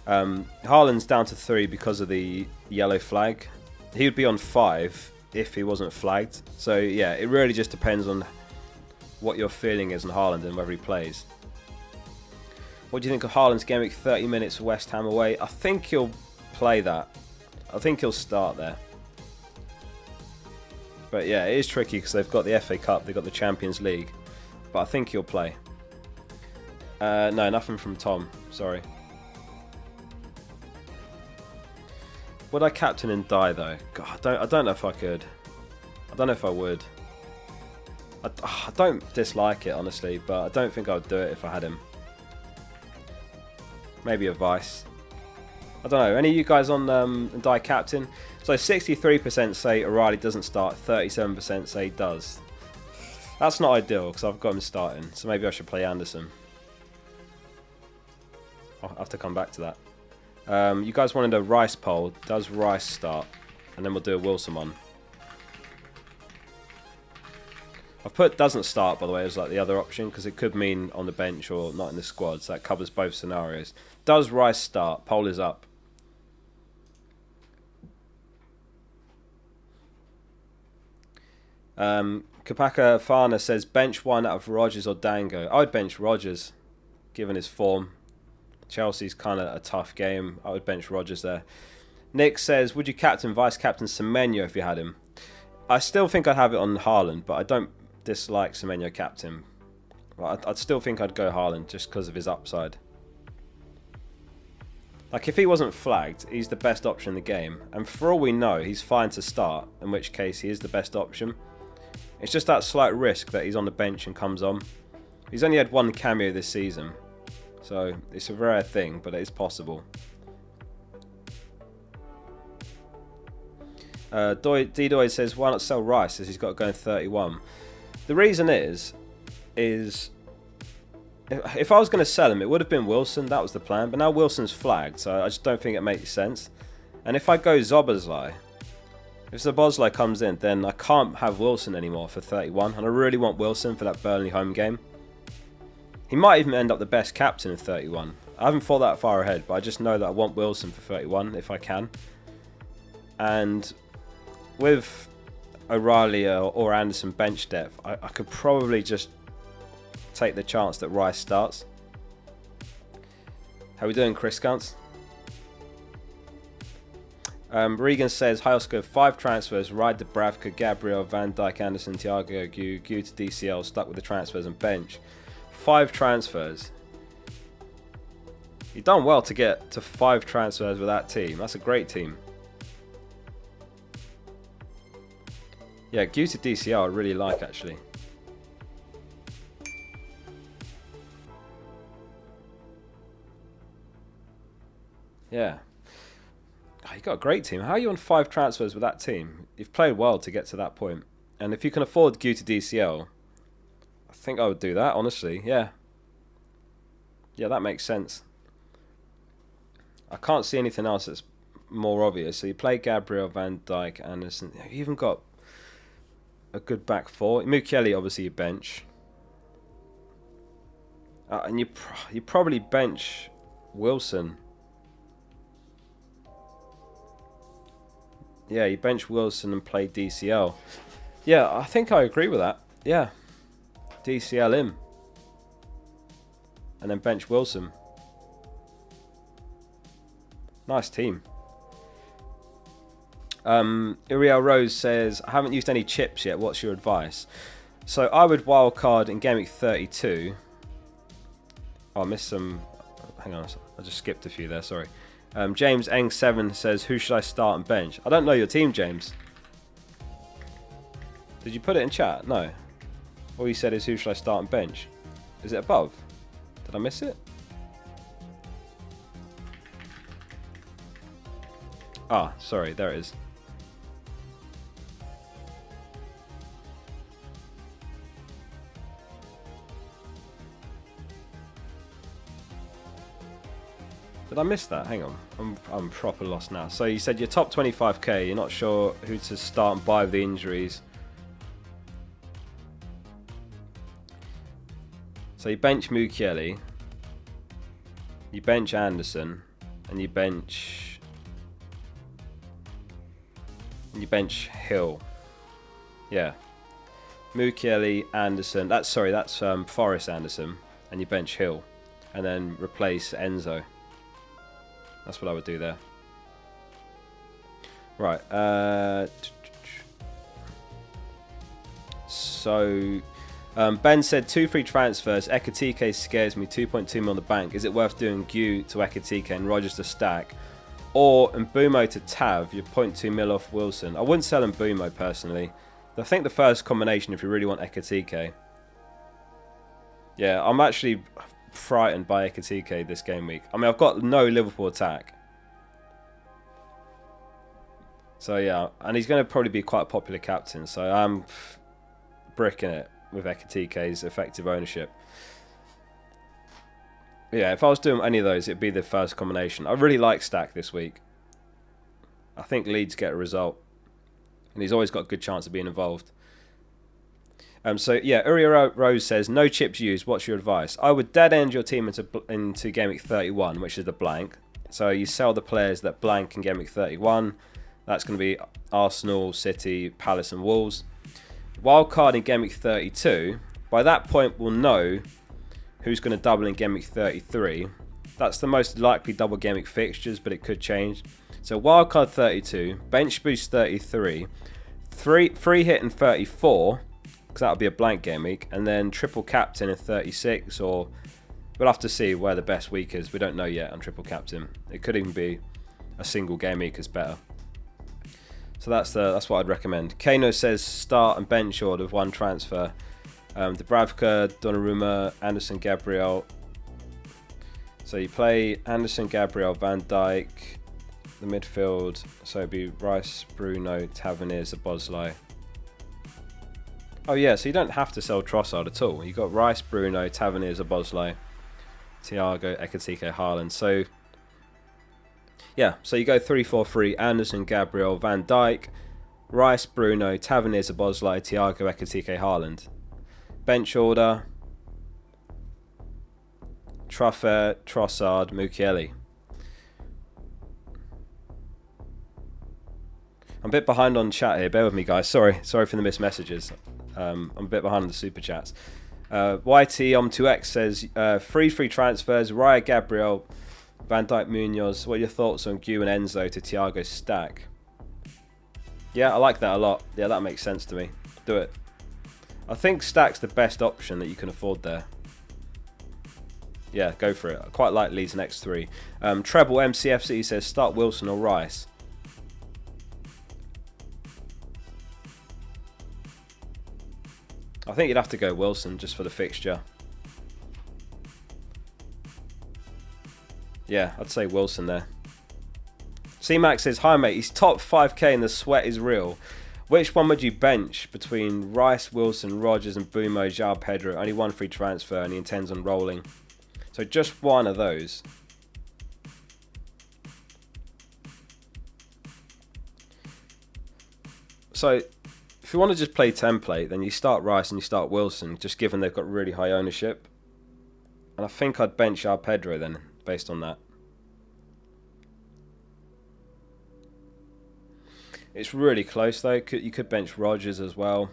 Haaland's down to 3 because of the yellow flag. He would be on 5 if he wasn't flagged. So yeah, it really just depends on what your feeling is on Haaland and whether he plays. What do you think of Haaland's game week 30 minutes for West Ham away? I think he'll play that. I think he'll start there. But yeah, it is tricky because they've got the FA Cup, they've got the Champions League. But I think he'll play. No, nothing from Tom. Sorry. Would I captain and die though? God, I don't know if I could. I don't know if I would. I don't dislike it honestly, but I don't think I would do it if I had him. Maybe a vice. I don't know. Any of you guys on die captain? So 63% say O'Reilly doesn't start. 37% say he does. That's not ideal because I've got him starting. So maybe I should play Anderson. I'll have to come back to that. You guys wanted a Rice poll. Does Rice start? And then we'll do a Wilson one. I've put doesn't start, by the way, as like the other option because it could mean on the bench or not in the squad. So that covers both scenarios. Does Rice start? Poll is up. Kapaka Fana says bench one out of Rodgers or Dango. I would bench Rodgers, given his form. Chelsea's kind of a tough game. I would bench Rodgers there. Nick says, would you captain, vice captain Semenyo if you had him? I still think I'd have it on Haaland, but I don't dislike Semenyo captain. I'd still think I'd go Haaland just because of his upside. Like, if he wasn't flagged, he's the best option in the game. And for all we know, he's fine to start, in which case he is the best option. It's just that slight risk that he's on the bench and comes on. He's only had one cameo this season, so it's a rare thing, but it is possible. D-Doy says, why not sell Rice as he's got to go in 31? The reason is if I was going to sell him, it would have been Wilson. That was the plan. But now Wilson's flagged, so I just don't think it makes sense. And if I go Szoboszlai, if Szoboszlai comes in, then I can't have Wilson anymore for 31. And I really want Wilson for that Burnley home game. He might even end up the best captain in 31. I haven't thought that far ahead, but I just know that I want Wilson for 31 if I can. And with O'Reilly or Anderson bench depth, I could probably just take the chance that Rice starts. How we doing, Chris Guntz? Regan says, hi Oscar, 5 transfers, Ride to Bravka, Gabriel, Van Dijk, Anderson, Thiago, Gu to DCL, stuck with the transfers and bench. 5 transfers. You've done well to get to 5 transfers with that team. That's a great team. Yeah, Gu to DCL I really like, actually. Yeah. Oh, you got a great team. How are you on 5 transfers with that team? You've played well to get to that point. And if you can afford Gu to DCL, I think I would do that, honestly. Yeah. Yeah, that makes sense. I can't see anything else that's more obvious. So you play Gabriel, Van Dijk, Anderson. You even got a good back 4. Mukiele, obviously, you bench. And you probably bench Wilson. Yeah, you bench Wilson and play DCL. Yeah, I think I agree with that. Yeah. DCL him. And then bench Wilson. Nice team. Uriel Rose says, I haven't used any chips yet. What's your advice? So I would wildcard in Gameweek 32. Oh, I missed some. Hang on, I just skipped a few there. Sorry. James Eng7 says, who should I start and bench? I don't know your team, James. Did you put it in chat? No. All you said is, who should I start and bench? Is it above? Did I miss it? Ah, sorry, there it is. Did I miss that? Hang on, I'm proper lost now. So you said you're top 25k, you're not sure who to start and buy with the injuries. So you bench Mukiele, you bench Anderson, and you bench Hill. Yeah. Mukiele, Anderson, that's Forrest Anderson, and you bench Hill, and then replace Enzo. That's what I would do there. Right. So Ben said 2 free transfers. Ekatike scares me. 2.2 mil on the bank. Is it worth doing Gu to Ekatike and Rodgers to stack, or Mbumo to Tav? You're 0.2 mil off Wilson. I wouldn't sell Mbumo personally. I think the first combination, if you really want Ekatike. Yeah, I'm actually frightened by Ekatike this game week. I mean, I've got no Liverpool attack. So yeah, and he's going to probably be quite a popular captain. So I'm bricking it with Ekatike's effective ownership. Yeah, if I was doing any of those, it'd be the first combination. I really like Stack this week. I think Leeds get a result. And he's always got a good chance of being involved. So yeah, Uriel Rose says, no chips used, what's your advice? I would dead end your team into Game Week 31, which is the blank. So you sell the players that blank in Game Week 31. That's going to be Arsenal, City, Palace and Wolves. Wildcard in Game Week 32. By that point, we'll know who's going to double in Game Week 33. That's the most likely double Game Week fixtures, but it could change. So wildcard 32, bench boost 33, free hit in 34, because that'll be a blank game week, and then triple captain in 36, or we'll have to see where the best week is. We don't know yet on triple captain. It could even be a single game week is better. So that's what I'd recommend. Kano says start and bench order of one transfer. Dubravka, Donnarumma, Anderson, Gabriel. So you play Anderson, Gabriel, Van Dijk, the midfield. So it'd be Rice, Bruno, Tavernier, Szoboszlai. Oh yeah, so you don't have to sell Trossard at all. You've got Rice, Bruno, Tavernier, Szoboszlai, Thiago, Ekitike, Haaland. So yeah, so you go 3-4-3, Anderson, Gabriel, Van Dijk, Rice, Bruno, Tavernier, Szoboszlai, Thiago, Ekitike, Haaland. Bench order: Truffert, Trossard, Mukiele. I'm a bit behind on chat here, bear with me guys, sorry for the missed messages. I'm a bit behind on the super chats. YT2X says free transfers, Raya, Gabriel, Van Dijk, Munoz. What are your thoughts on Gw and Enzo to Thiago stack? Yeah, I like that a lot. Yeah, that makes sense to me. Do it. I think stack's the best option that you can afford there. Yeah, go for it. I quite like Leeds next 3. Treble MCFC says start Wilson or Rice. I think you'd have to go Wilson just for the fixture. Yeah, I'd say Wilson there. C-Max says, hi mate, he's top 5k and the sweat is real. Which one would you bench between Rice, Wilson, Rodgers and Bumo, João Pedro? Only one free transfer and he intends on rolling. So just one of those. So if you want to just play template, then you start Rice and you start Wilson, just given they've got really high ownership. And I think I'd bench João Pedro then, based on that. It's really close though. You could bench Rodgers as well.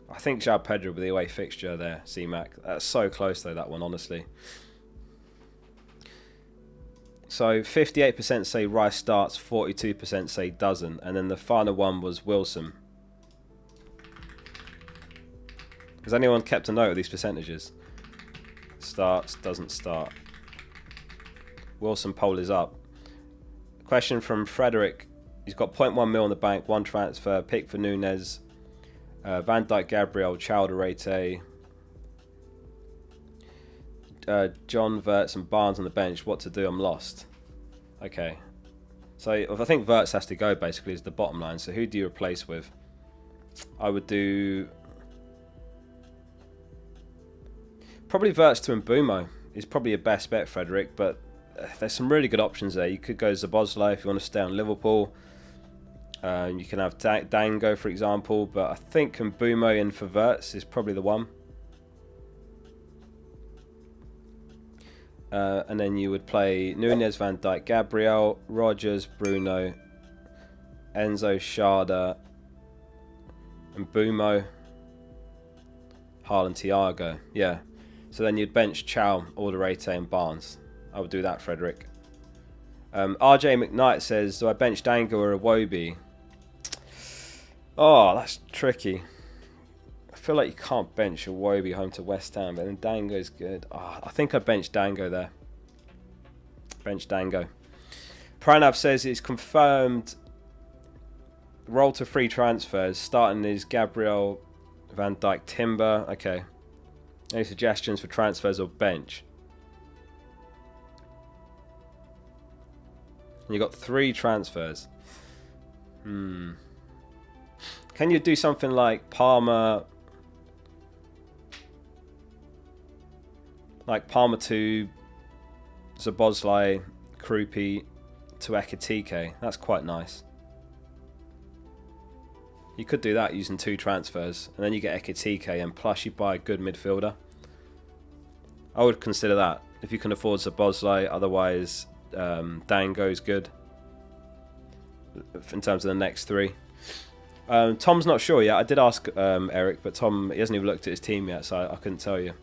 I think João Pedro with the away fixture there, C-Mac. That's so close though, that one, honestly. So 58% say Rice starts, 42% say doesn't. And then the final one was Wilson. Has anyone kept a note of these percentages? Starts, doesn't start. Wilson poll is up. Question from Frederick. He's got 0.1 mil in the bank, one transfer, pick for Nunez, Van Dijk, Gabriel, Childerate, John, Wirtz and Barnes on the bench. What to do? I'm lost. Okay. So I think Wirtz has to go basically is the bottom line. So who do you replace with? I would do probably Wirtz to Mbumo is probably your best bet, Frederick, but there's some really good options there. You could go Szoboszlai if you want to stay on Liverpool. You can have Dango, for example, but I think Mbumo in for Wirtz is probably the one. And then you would play Nunez, Van Dijk, Gabriel, Rodgers, Bruno, Enzo, Sharda, Mbumo, Haaland, Thiago. Yeah. So then you'd bench Chow, Alderete and Barnes. I would do that, Frederick. RJ McKnight says, do I bench Dango or Iwobi? Oh, that's tricky. I feel like you can't bench Iwobi home to West Ham, but then Dango's good. Oh, I think I'd bench Dango there. Bench Dango. Pranav says it's confirmed roll to free transfers. Starting is Gabriel, Van Dijk, Timber. Okay. Any suggestions for transfers or bench? You got 3 transfers. Can you do something like Palmer? Like Palmer to Szoboszlai, Krupi to Ekitike. That's quite nice. You could do that using 2 transfers, and then you get Ekitike, and plus you buy a good midfielder. I would consider that if you can afford Szoboszlai. Otherwise, Dango's good in terms of the next 3. Tom's not sure yet. I did ask Eric, but Tom, he hasn't even looked at his team yet, so I couldn't tell you.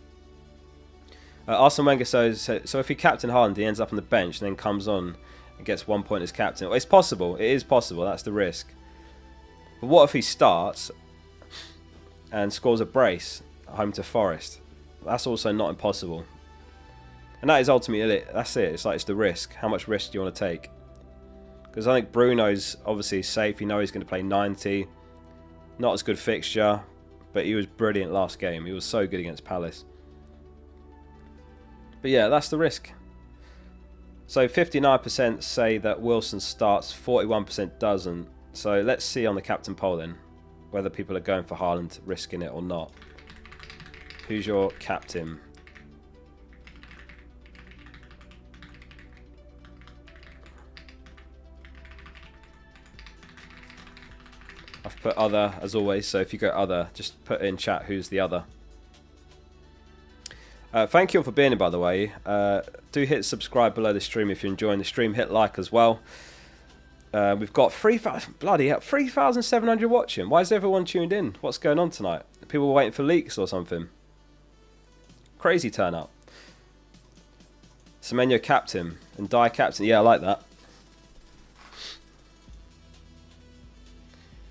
Arsene Wenger says, so if he captain Haaland, he ends up on the bench and then comes on and gets 1 point as captain. Well, it's possible. It is possible. That's the risk. But what if he starts and scores a brace home to Forest? That's also not impossible. And that is ultimately it. That's it. It's like, it's the risk. How much risk do you want to take? Because I think Bruno's obviously safe. You know he's going to play 90. Not as good fixture, but he was brilliant last game. He was so good against Palace. But yeah, that's the risk. So 59% say that Wilson starts, 41% doesn't. So let's see on the captain poll then, whether people are going for Haaland, risking it or not. Who's your captain? I've put other as always, so if you go other, just put in chat who's the other. Thank you all for being here, by the way. Do hit subscribe below the stream if you're enjoying the stream. Hit like as well. We've got 3,700 watching. Why is everyone tuned in? What's going on tonight? People waiting for leaks or something? Crazy turnout. Semenyo captain and Die captain. Yeah, I like that.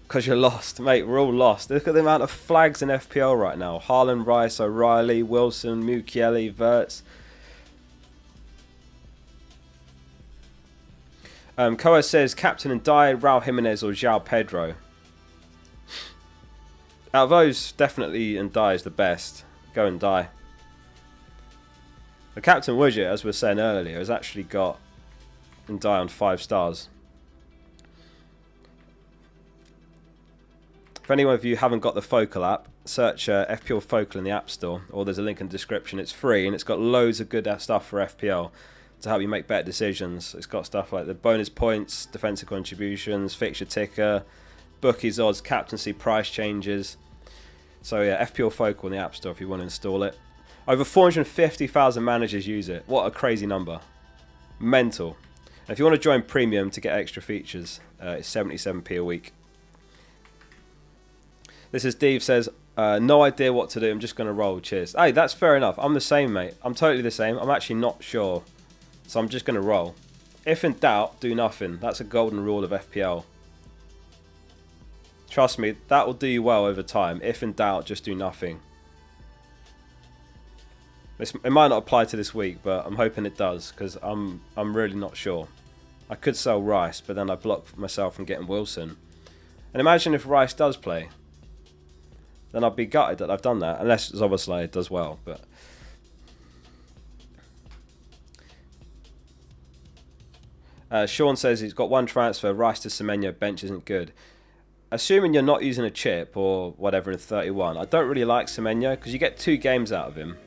Because you're lost, mate. We're all lost. Look at the amount of flags in FPL right now. Haaland, Rice, O'Reilly, Wilson, Mukiele, Wirtz. Koa says captain and Die, Raul Jimenez or João Pedro. Out of those, definitely and Die is the best. Go and Die. The captain widget, as we were saying earlier, has actually got and Die on 5 stars. For anyone of you who haven't got the Focal app, search FPL Focal in the App Store, or there's a link in the description. It's free and it's got loads of good stuff for FPL to help you make better decisions. It's got stuff like the bonus points, defensive contributions, fixture ticker, bookies odds, captaincy price changes. So yeah, FPL Focal in the App Store if you want to install it. Over 450,000 managers use it. What a crazy number. Mental. And if you want to join Premium to get extra features, it's 77p a week. This is Steve says, no idea what to do. I'm just going to roll. Cheers. Hey, that's fair enough. I'm the same, mate. I'm totally the same. I'm actually not sure. So I'm just going to roll. If in doubt, do nothing. That's a golden rule of FPL. Trust me, that will do you well over time. If in doubt, just do nothing. It might not apply to this week, but I'm hoping it does, because I'm really not sure. I could sell Rice, but then I block myself from getting Wilson. And imagine if Rice does play. Then I'd be gutted that I've done that, unless it's obviously it does well. But Sean says he's got one transfer, Rice to Semenyo, bench isn't good. Assuming you're not using a chip or whatever in 31, I don't really like Semenyo because you get 2 games out of him.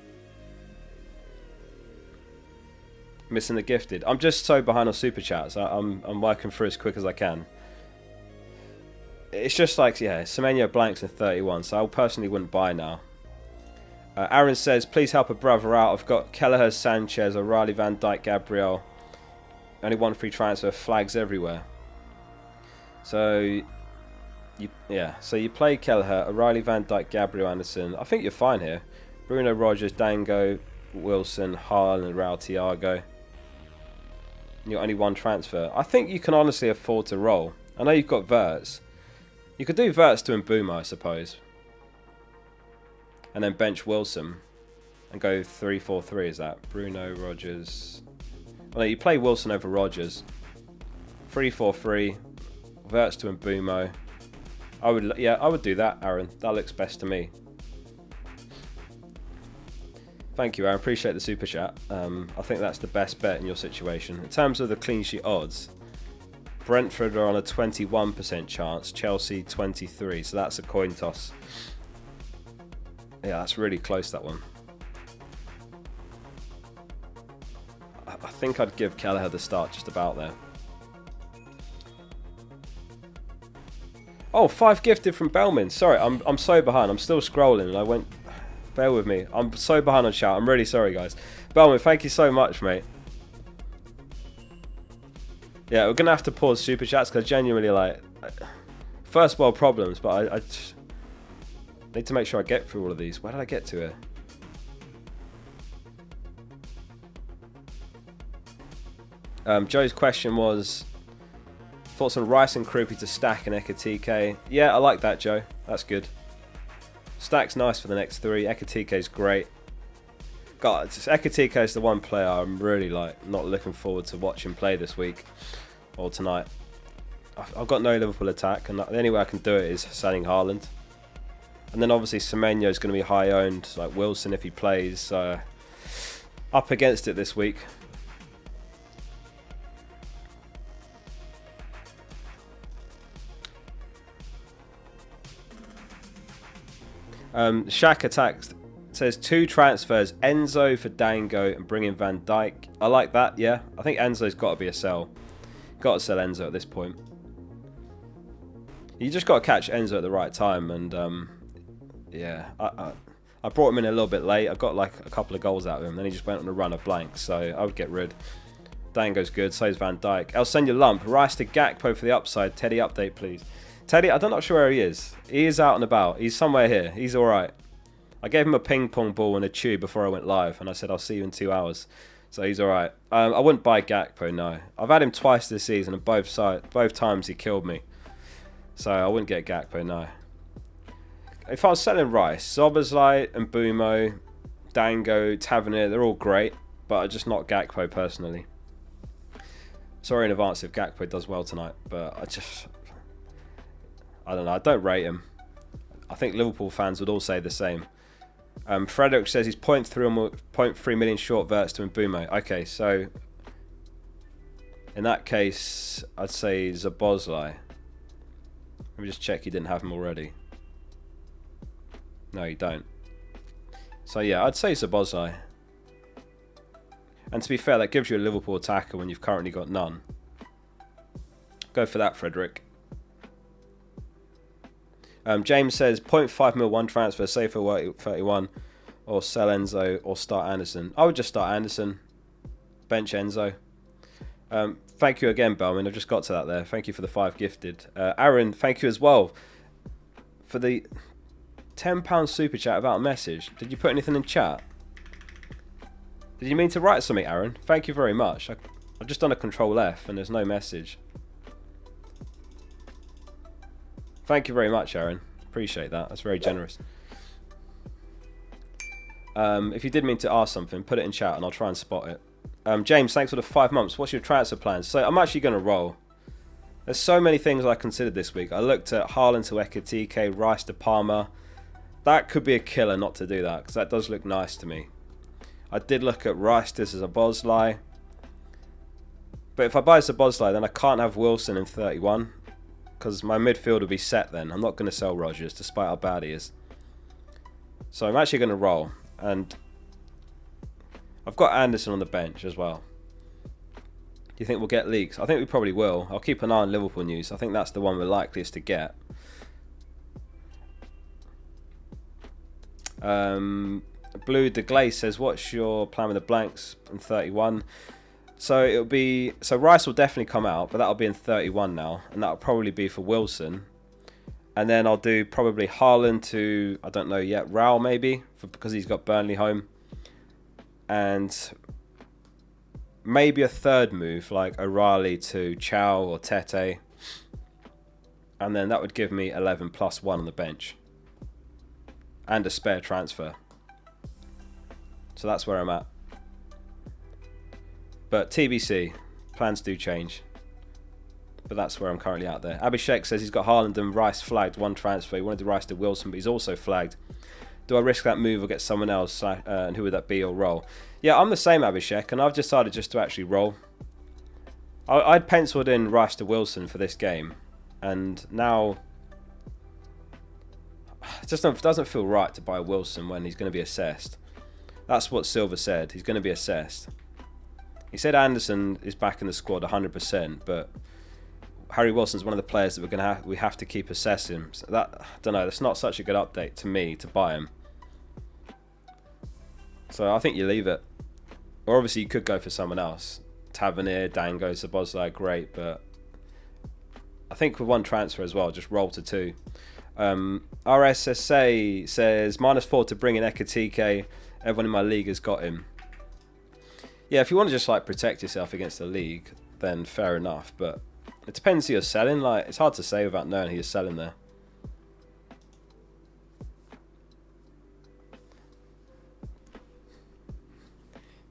Missing the gifted. I'm just so behind on super chats. I'm working through as quick as I can. It's just like, yeah, Semenyo blanks in 31, so I personally wouldn't buy now. Aaron says, please help a brother out. I've got Kelleher, Sanchez, O'Reilly, Van Dijk, Gabriel. Only one free transfer, flags everywhere. So, you play Kelleher, O'Reilly, Van Dijk, Gabriel, Anderson. I think you're fine here. Bruno, Rogers, Dango, Wilson, Haaland, and Raul, Thiago. You're only one transfer. I think you can honestly afford to roll. I know you've got Wirtz. You could do Wirtz to Mbeumo, I suppose. And then bench Wilson. And go 3-4-3, is that? Bruno, Rogers. Well, no, you play Wilson over Rogers. 3-4-3. Wirtz to Mbeumo. I would do that, Aaron. That looks best to me. Thank you, Aaron. Appreciate the super chat. I think that's the best bet in your situation. In terms of the clean sheet odds, Brentford are on a 21% chance, Chelsea 23%, so that's a coin toss. Yeah, that's really close, that one. I think I'd give Kelleher the start just about there. Oh, 5 gifted from Bellman. Sorry, I'm so behind. I'm still scrolling and I went... Bear with me. I'm so behind on chat. I'm really sorry, guys. Bellman, thank you so much, mate. Yeah, we're going to have to pause super chats because genuinely, like, first world problems, but I just need to make sure I get through all of these. Where did I get to here? Joe's question was Thoughts on Rice and Krupi to stack and Ekatike? Yeah, I like that, Joe. That's good. Stack's nice for the next 3. Ekatike's great. God, Ekatike is the one player I'm really not looking forward to watching play this week or tonight. I've got no Liverpool attack, and the only way I can do it is selling Haaland. And then obviously Semenyo is going to be high owned, like Wilson if he plays. Up against it this week. Shaq attacks. Says 2 transfers, Enzo for Dango and bring in Van Dijk. I like that, yeah. I think Enzo's got to be a sell. Got to sell Enzo at this point. You just got to catch Enzo at the right time, and yeah, I brought him in a little bit late. I got like a couple of goals out of him, then he just went on a run of blanks, so I would get rid. Dango's good, so is Van Dijk. I'll send you lump. Rice to Gakpo for the upside. Teddy update, please. Teddy, I'm not sure where he is. He is out and about. He's somewhere here. He's alright. I gave him a ping pong ball and a chew before I went live, and I said I'll see you in 2 hours. So he's alright. I wouldn't buy Gakpo, no. I've had him twice this season, and both times he killed me. So I wouldn't get Gakpo, no. If I was selling Rice, Szoboszlai and Bumo, Dango, Tavernier, they're all great, but just not Gakpo personally. Sorry in advance if Gakpo does well tonight, but I don't know, I don't rate him. I think Liverpool fans would all say the same. Frederick says he's 0.3 million short verts to Mbumo. Okay, so in that case, I'd say Szoboszlai. Let me just check he didn't have him already. No, you don't. So yeah, I'd say Szoboszlai. And to be fair, that gives you a Liverpool attacker when you've currently got none. Go for that, Frederick. James says 0.5 mil one transfer, save for 31, or sell Enzo, or start Anderson. I would just start Anderson, bench Enzo. Thank you again, Bellman. I've just got to that there. Thank you for the 5 gifted. Aaron, thank you as well for the £10 super chat without a message. Did you put anything in chat? Did you mean to write something, Aaron? Thank you very much. I've just done a Control F and there's no message. Thank you very much, Aaron. Appreciate that. That's very generous. If you did mean to ask something, put it in chat and I'll try and spot it. James, thanks for the 5 months. What's your transfer plans? So I'm actually going to roll. There's so many things I considered this week. I looked at Haaland to Ekatike, Rice to Palmer. That could be a killer not to do that, because that does look nice to me. I did look at Rice to Szoboszlai. But if I buy Szoboszlai, then I can't have Wilson in 31. Because my midfield will be set then. I'm not going to sell Rodgers, despite how bad he is. So I'm actually going to roll. And I've got Anderson on the bench as well. Do you think we'll get leaks? I think we probably will. I'll keep an eye on Liverpool news. I think that's the one we're likeliest to get. Blue de Glace says, what's your plan with the blanks in 31? So it'll be, so Rice will definitely come out, but that'll be in 31 now, and that'll probably be for Wilson. And then I'll do probably Haaland to, I don't know yet, Raul maybe, because he's got Burnley home. And maybe a third move, like O'Reilly to Chow or Tete. And then that would give me 11 plus 1 on the bench. And a spare transfer. So that's where I'm at. But TBC, plans do change. But that's where I'm currently out there. Abhishek says he's got Haaland and Rice flagged, 1 transfer. He wanted to Rice to Wilson, but he's also flagged. Do I risk that move or get someone else? And who would that be, or roll? Yeah, I'm the same, Abhishek, and I've decided just to actually roll. I'd penciled in Rice to Wilson for this game. And now it just doesn't feel right to buy Wilson when he's going to be assessed. That's what Silver said. He's going to be assessed. He said Anderson is back in the squad 100%, but Harry Wilson's one of the players that we have to keep assessing. So that, I don't know, that's not such a good update to me to buy him. So I think you leave it. Or obviously you could go for someone else. Tavernier, Dango, Szoboszlai, great, but I think with 1 transfer as well, just roll to 2. RSSA says -4 to bring in Ekatike. Everyone in my league has got him. Yeah, if you want to just like protect yourself against the league, then fair enough. But It depends who you're selling. Like, it's hard to say without knowing who you're selling there.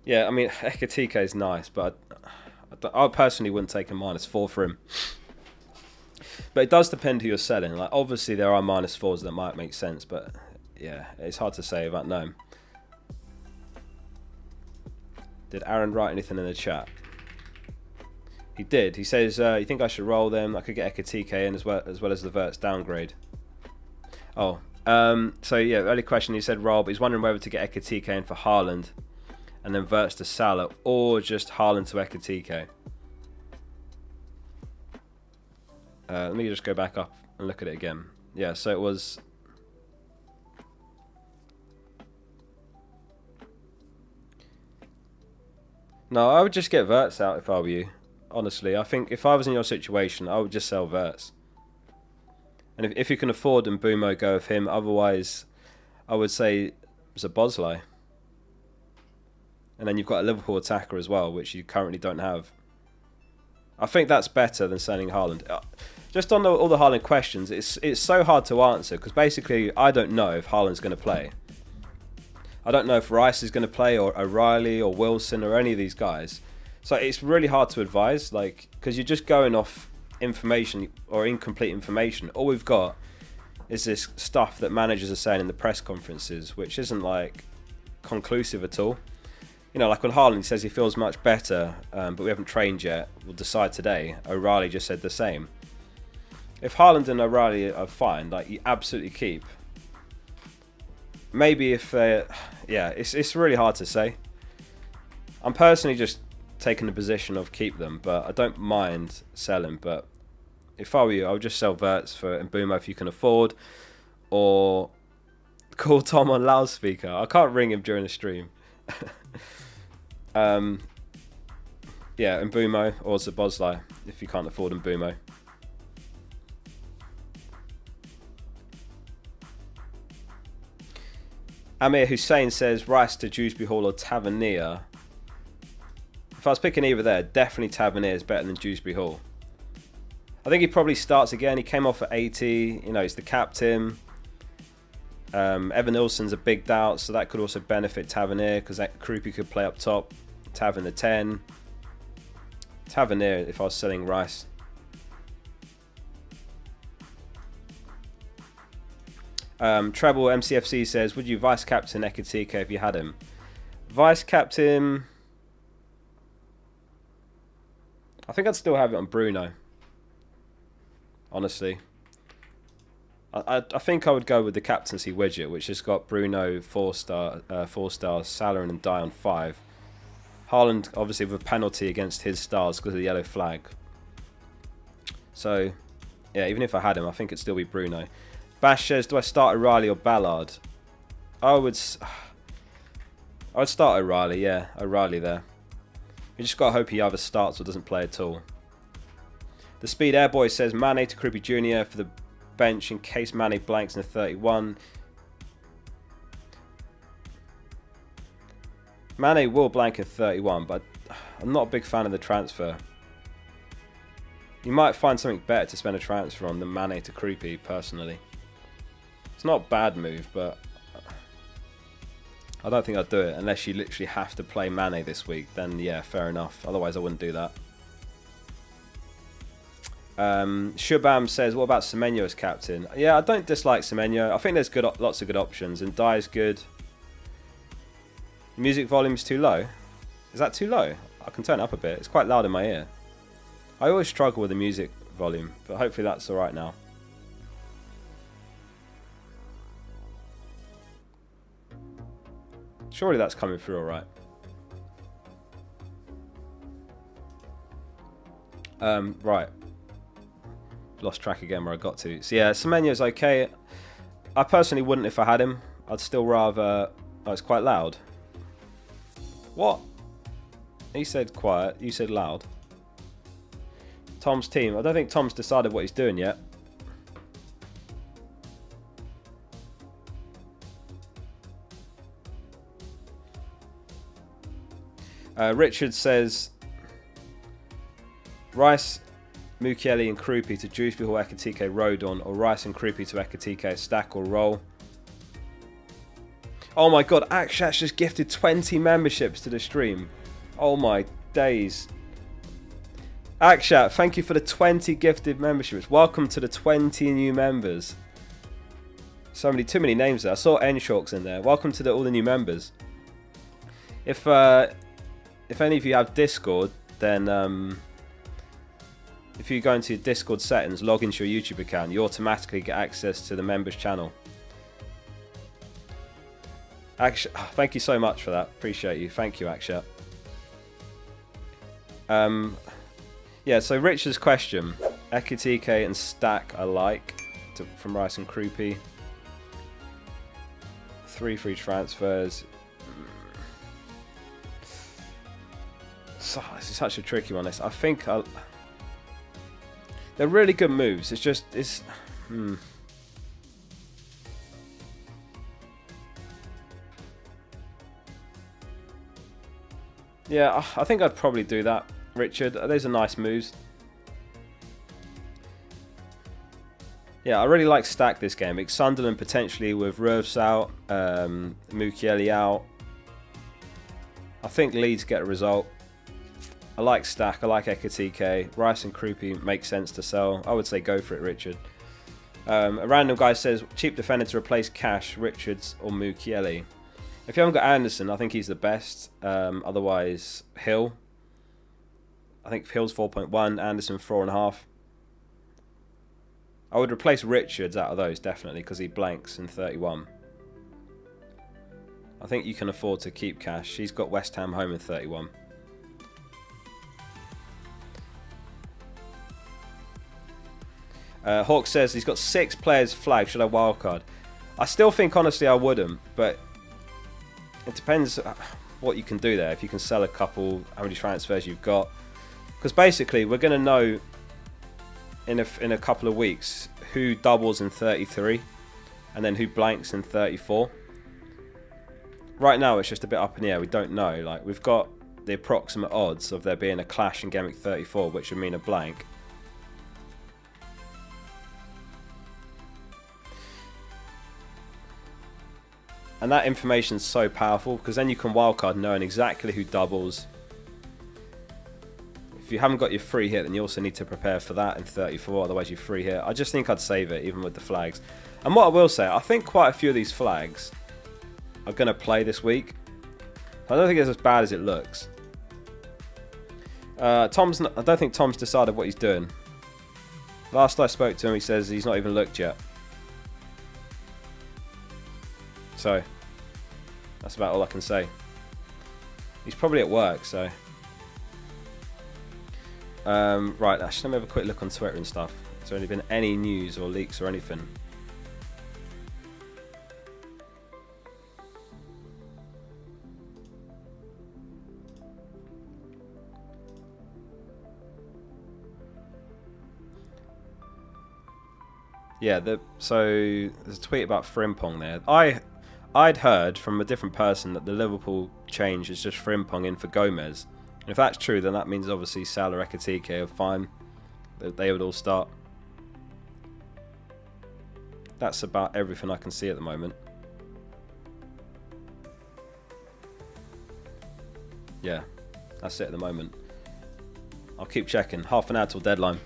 Yeah, I mean, Ekatike is nice, but I personally wouldn't take a -4 for him. But it does depend who you're selling. Like, obviously there are -4s that might make sense, but yeah, it's hard to say without knowing. Did Aaron write anything in the chat? He did. He says, you think I should roll them? I could get Ekatike in as well as the Verts downgrade. Oh, so yeah, early question, he said roll, but he's wondering whether to get Ekatike in for Haaland and then Verts to Salah, or just Haaland to Ekatike. Let me just go back up and look at it again. Yeah, so it was... No, I would just get Verts out if I were you. Honestly, I think if I was in your situation, I would just sell Verts. And if you can afford Mbeumo, go with him. Otherwise, I would say Szoboszlai. And then you've got a Liverpool attacker as well, which you currently don't have. I think that's better than selling Haaland. Just on all the Haaland questions, it's so hard to answer because basically I don't know if Haaland's going to play. I don't know if Rice is going to play, or O'Reilly or Wilson or any of these guys. So it's really hard to advise, like, because you're just going off information or incomplete information. All we've got is this stuff that managers are saying in the press conferences, which isn't like conclusive at all. You know, like when Haaland says he feels much better, but we haven't trained yet, we'll decide today. O'Reilly just said the same. If Haaland and O'Reilly are fine, like, you absolutely keep. Maybe if they... Yeah, it's really hard to say. I'm personally just taking the position of keep them, but I don't mind selling. But if I were you, I would just sell Verts for Mbeumo if you can afford, or call Tom on loudspeaker. I can't ring him during the stream. Yeah, Mbeumo or Szoboszlai if you can't afford Mbeumo. Amir Hussein says Rice to Dewsbury Hall or Tavernier. If I was picking either there, definitely Tavernier is better than Dewsbury Hall. I think he probably starts again. He came off at 80. You know, he's the captain. Evan Nilsson's a big doubt, so that could also benefit Tavernier because that Krupi could play up top. Tav in the 10. Tavernier if I was selling Rice. Treble MCFC says, would you vice captain Ekatike if you had him? Vice captain, I think I'd still have it on Bruno. Honestly, I think I would go with the captaincy widget, which has got Bruno 4-star, 4 stars, Salah and Dye on 5. Haaland obviously with a penalty against his stars because of the yellow flag. So yeah, even if I had him, I think it'd still be Bruno. Bash says, do I start O'Reilly or Ballard? I would start O'Reilly, yeah. O'Reilly there. You just got to hope he either starts or doesn't play at all. The Speed Airboy says, Mane to Krupi Jr. for the bench in case Mane blanks in the 31. Mane will blank in 31, but I'm not a big fan of the transfer. You might find something better to spend a transfer on than Mane to Krupi, personally. It's not a bad move, but I don't think I'd do it unless you literally have to play Mane this week. Then yeah, fair enough. Otherwise, I wouldn't do that. Shubham says, what about Semenyo as captain? Yeah, I don't dislike Semenyo. I think there's lots of good options, and Dye's good. The music volume's too low. Is that too low? I can turn it up a bit. It's quite loud in my ear. I always struggle with the music volume, but hopefully that's alright now. Surely that's coming through alright. Right. Lost track again where I got to. So yeah, Semenyo's okay. I personally wouldn't if I had him. I'd still rather... Oh, it's quite loud. What? He said quiet. You said loud. Tom's team. I don't think Tom's decided what he's doing yet. Richard says Rice Mukiele and Krupi to Dewsbury Hall, Ekitike, Rodon, or Rice and Krupi to Ekitike, stack or roll. Oh my god, Akshat's just gifted 20 memberships to the stream. Oh my days. Akshat, thank you for the 20 gifted memberships. Welcome to the 20 new members. Too many names there. I saw N-Shorks in there. Welcome to all the new members. If any of you have Discord, then if you go into your Discord settings, log into your YouTube account, you automatically get access to the members channel. Akshat, thank you so much for that. Appreciate you. Thank you, Akshat. Yeah, so Richard's question. Ekitike and Stack alike from Rice and Krupi. 3 free transfers. So, this is such a tricky one. I think they're really good moves. It's just Yeah, I think I'd probably do that, Richard. Those are nice moves. Yeah, I really like Stack this game. Sunderland potentially with Rövs out, Mukiele out. I think Leeds get a result. I like Stack, I like Ekitike. Rice and Krupi make sense to sell. I would say go for it, Richard. A random guy says, cheap defender to replace Cash, Richards or Mukiele. If you haven't got Anderson, I think he's the best. Otherwise, Hill. I think Hill's 4.1, Anderson 4.5. I would replace Richards out of those, definitely, because he blanks in 31. I think you can afford to keep Cash. He's got West Ham home in 31. Hawk says he's got 6 players flagged. Should I wildcard? I still think, honestly, I wouldn't, but it depends what you can do there. If you can sell a couple, how many transfers you've got. Because basically, we're going to know in a couple of weeks who doubles in 33 and then who blanks in 34. Right now, it's just a bit up in the air. We don't know. Like, we've got the approximate odds of there being a clash in Gameweek 34, which would mean a blank. And that information is so powerful because then you can wildcard knowing exactly who doubles. If you haven't got your free hit, then you also need to prepare for that in 34, otherwise you free hit. I just think I'd save it, even with the flags. And what I will say, I think quite a few of these flags are going to play this week. I don't think it's as bad as it looks. I don't think Tom's decided what he's doing. Last I spoke to him, he says he's not even looked yet. So, that's about all I can say. He's probably at work, so. Right, actually, let me have a quick look on Twitter and stuff. Has there only been any news or leaks or anything? Yeah, so there's a tweet about Frimpong there. I'd heard from a different person that the Liverpool change is just Frimpong in for Gomez. And if that's true, then that means obviously Salah, Ekitike are fine. They would all start. That's about everything I can see at the moment. Yeah, that's it at the moment. I'll keep checking. Half an hour till deadline.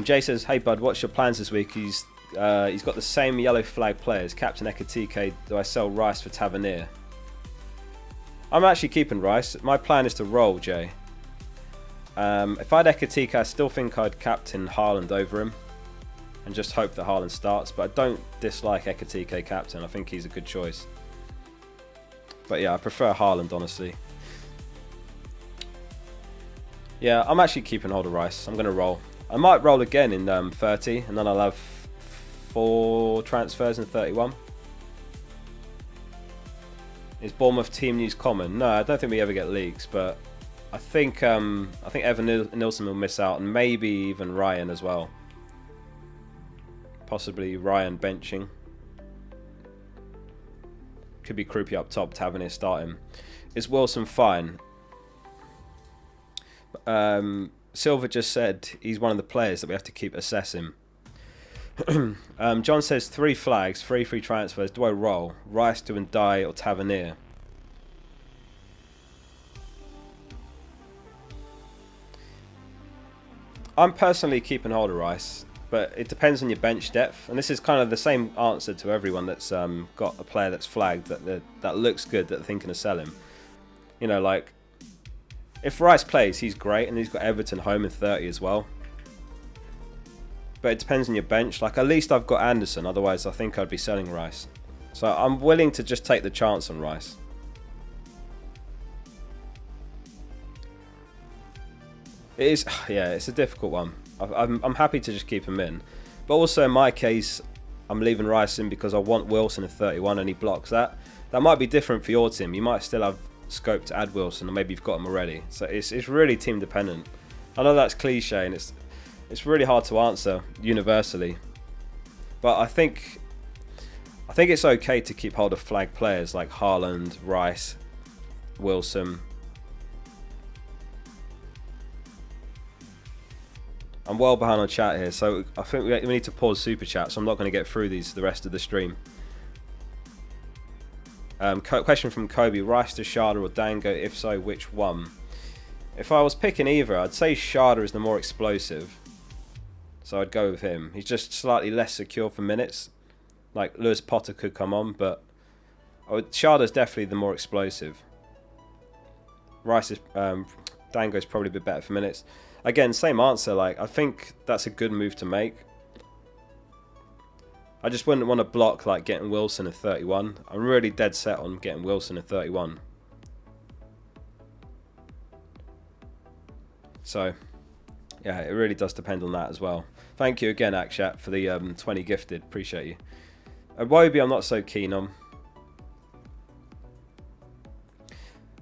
Jay says, hey bud, what's your plans this week? He's got the same yellow flag players. Captain Ekitike, do I sell Rice for Tavernier? I'm actually keeping Rice. My plan is to roll, Jay. If I had Ekitike, I still think I'd captain Haaland over him. And just hope that Haaland starts. But I don't dislike Ekitike captain. I think he's a good choice. But yeah, I prefer Haaland, honestly. Yeah, I'm actually keeping hold of Rice. I'm going to roll. I might roll again in 30, and then I'll have 4 transfers in 31. Is Bournemouth team news common? No, I don't think we ever get leaks, but I think Evan Nilsson will miss out, and maybe even Ryan as well. Possibly Ryan benching. Could be Krupi up top, Tavernier starting. Is Wilson fine? Silver just said he's one of the players that we have to keep assessing. John says 3 flags, 3 free transfers. Do I roll? Rice, Do and Die, or Tavernier? I'm personally keeping hold of Rice, but it depends on your bench depth. And this is kind of the same answer to everyone that's got a player that's flagged that looks good, that they're thinking of selling. You know, like, if Rice plays, he's great, and he's got Everton home in 30 as well. But it depends on your bench. Like, at least I've got Anderson, otherwise I think I'd be selling Rice. So I'm willing to just take the chance on Rice. It is, yeah, it's a difficult one. I'm happy to just keep him in. But also in my case, I'm leaving Rice in because I want Wilson at 31 and he blocks that. That might be different for your team. You might still have scope to add Wilson, and maybe you've got him already. So it's really team dependent. I know that's cliche and it's really hard to answer universally. But I think it's okay to keep hold of flag players like Haaland, Rice, Wilson. I'm well behind on chat here, so I think we need to pause super chat, so I'm not going to get through the rest of the stream. Question from Kobe: Rice to Sharda or Dango? If so, which one? If I was picking either, I'd say Sharda is the more explosive, so I'd go with him. He's just slightly less secure for minutes. Like, Lewis Potter could come on, but Sharda's definitely the more explosive. Rice is Dango's probably a bit better for minutes. Again, same answer. Like, I think that's a good move to make. I just wouldn't want to block like getting Wilson at 31. I'm really dead set on getting Wilson at 31. So, yeah, it really does depend on that as well. Thank you again, Akshat, for the 20 gifted. Appreciate you. Iwobi, I'm not so keen on.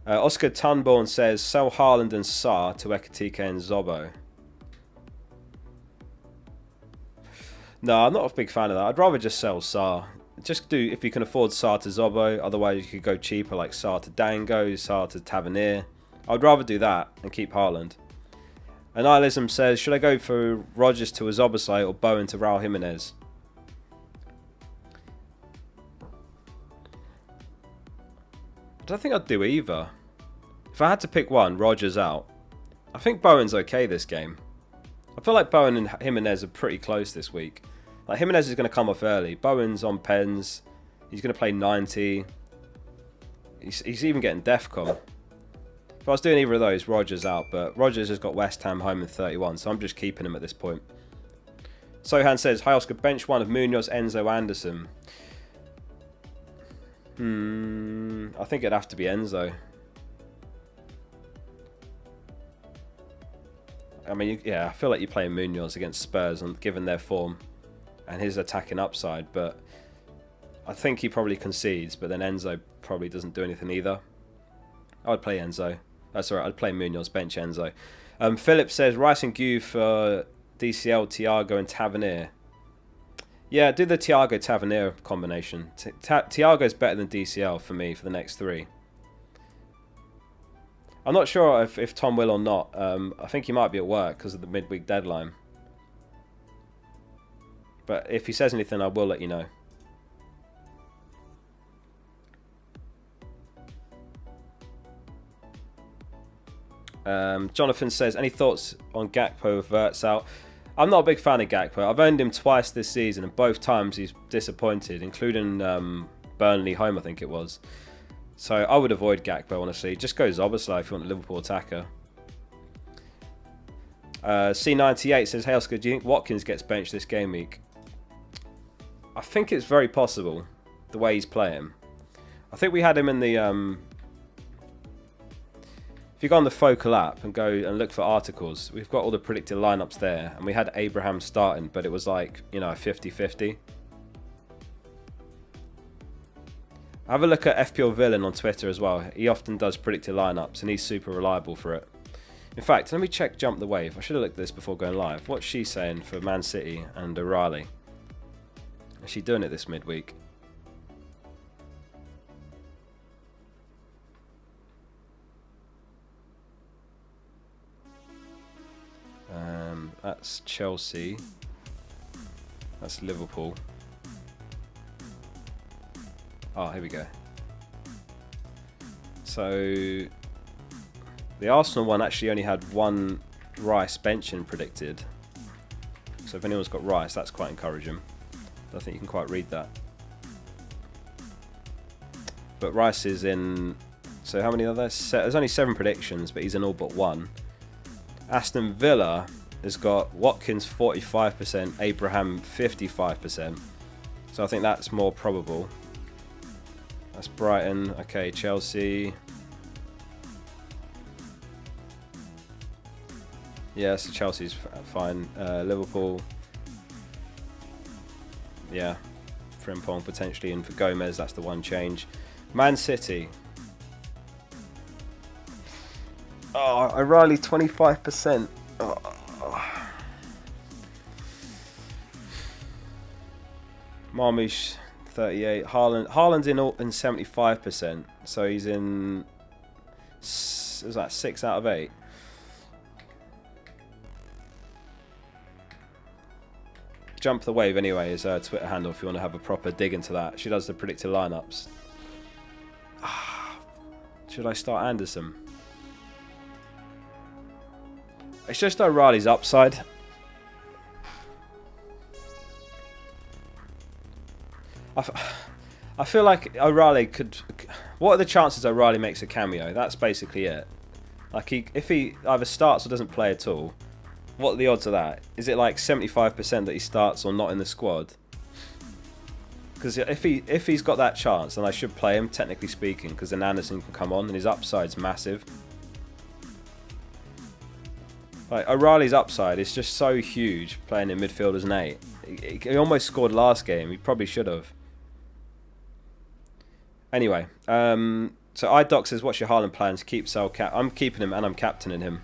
Oscar Tunborn says, sell Haaland and Sarr to Ekatike and Zobo. No, I'm not a big fan of that. I'd rather just sell Sarr. Just do, if you can afford Sarr to Zobo. Otherwise, you could go cheaper, like Sarr to Dango, Sarr to Tavernier. I'd rather do that and keep Haaland. Annihilism says, should I go for Rodgers to Azoboslai or Bowen to Raul Jimenez? I don't think I'd do either. If I had to pick one, Rodgers out. I think Bowen's okay this game. I feel like Bowen and Jimenez are pretty close this week. Like, Jimenez is going to come off early. Bowen's on pens. He's going to play 90. He's even getting DEFCON. If I was doing either of those, Rodgers out. But Rodgers has got West Ham home in 31, so I'm just keeping him at this point. Sohan says, hi Oscar, bench one of Munoz, Enzo, Anderson. I think it'd have to be Enzo. I mean, yeah, I feel like you're playing Munoz against Spurs, and given their form and his attacking upside, but I think he probably concedes, but then Enzo probably doesn't do anything either. I would play Enzo. That's alright, I'd play Munoz, bench Enzo. Philip says, Rice and Gu for DCL, Thiago and Tavernier. Yeah, do the Thiago Tavernier combination. Thiago's better than DCL for me for the next 3. I'm not sure if Tom will or not. I think he might be at work because of the midweek deadline. But if he says anything, I will let you know. Jonathan says, any thoughts on Gakpo with Verts out? I'm not a big fan of Gakpo. I've owned him twice this season, and both times he's disappointed, including Burnley home, I think it was. So I would avoid Gakpo, honestly. Just go Zoboslai if you want a Liverpool attacker. C98 says, hey Oscar, do you think Watkins gets benched this game week? I think it's very possible, the way he's playing. I think we had him in the... If you go on the Focal app and go and look for articles, we've got all the predicted lineups there. And we had Abraham starting, but it was like, you know, 50-50. Have a look at FPL Villain on Twitter as well. He often does predicted lineups and he's super reliable for it. In fact, let me check Jump the Wave. I should have looked at this before going live. What's she saying for Man City and O'Reilly? Is she doing it this midweek? That's Chelsea. That's Liverpool. Oh, here we go. So the Arsenal one actually only had one Rice benching predicted. So if anyone's got Rice, that's quite encouraging. I think you can quite read that. But Rice is in... So how many are there? There's only 7 predictions, but he's in all but 1. Aston Villa has got Watkins 45%, Abraham 55%. So I think that's more probable. That's Brighton. Okay, Chelsea. Yeah, so Chelsea's fine. Liverpool. Yeah. Frimpong potentially. And for Gomez, that's the one change. Man City. Oh, O'Reilly 25%. Oh. Marmouche 38. Haaland's in 75%. So he's in... Was that 6 out of 8? Jump the Wave anyway is her Twitter handle if you want to have a proper dig into that. She does the predicted lineups. Should I start Anderson? It's just O'Reilly's upside. I feel like O'Reilly could... What are the chances O'Reilly makes a cameo? That's basically it. Like if he either starts or doesn't play at all, what are the odds of that? Is it like 75% that he starts or not in the squad? Because if he's got that chance, then I should play him, technically speaking, because then Anderson can come on and his upside's massive. Like O'Reilly's upside is just so huge playing in midfield as an 8. He almost scored last game. He probably should have. Anyway, so iDoc says, "What's your Haaland plans? Keep, sell, cap." I'm keeping him and I'm captaining him.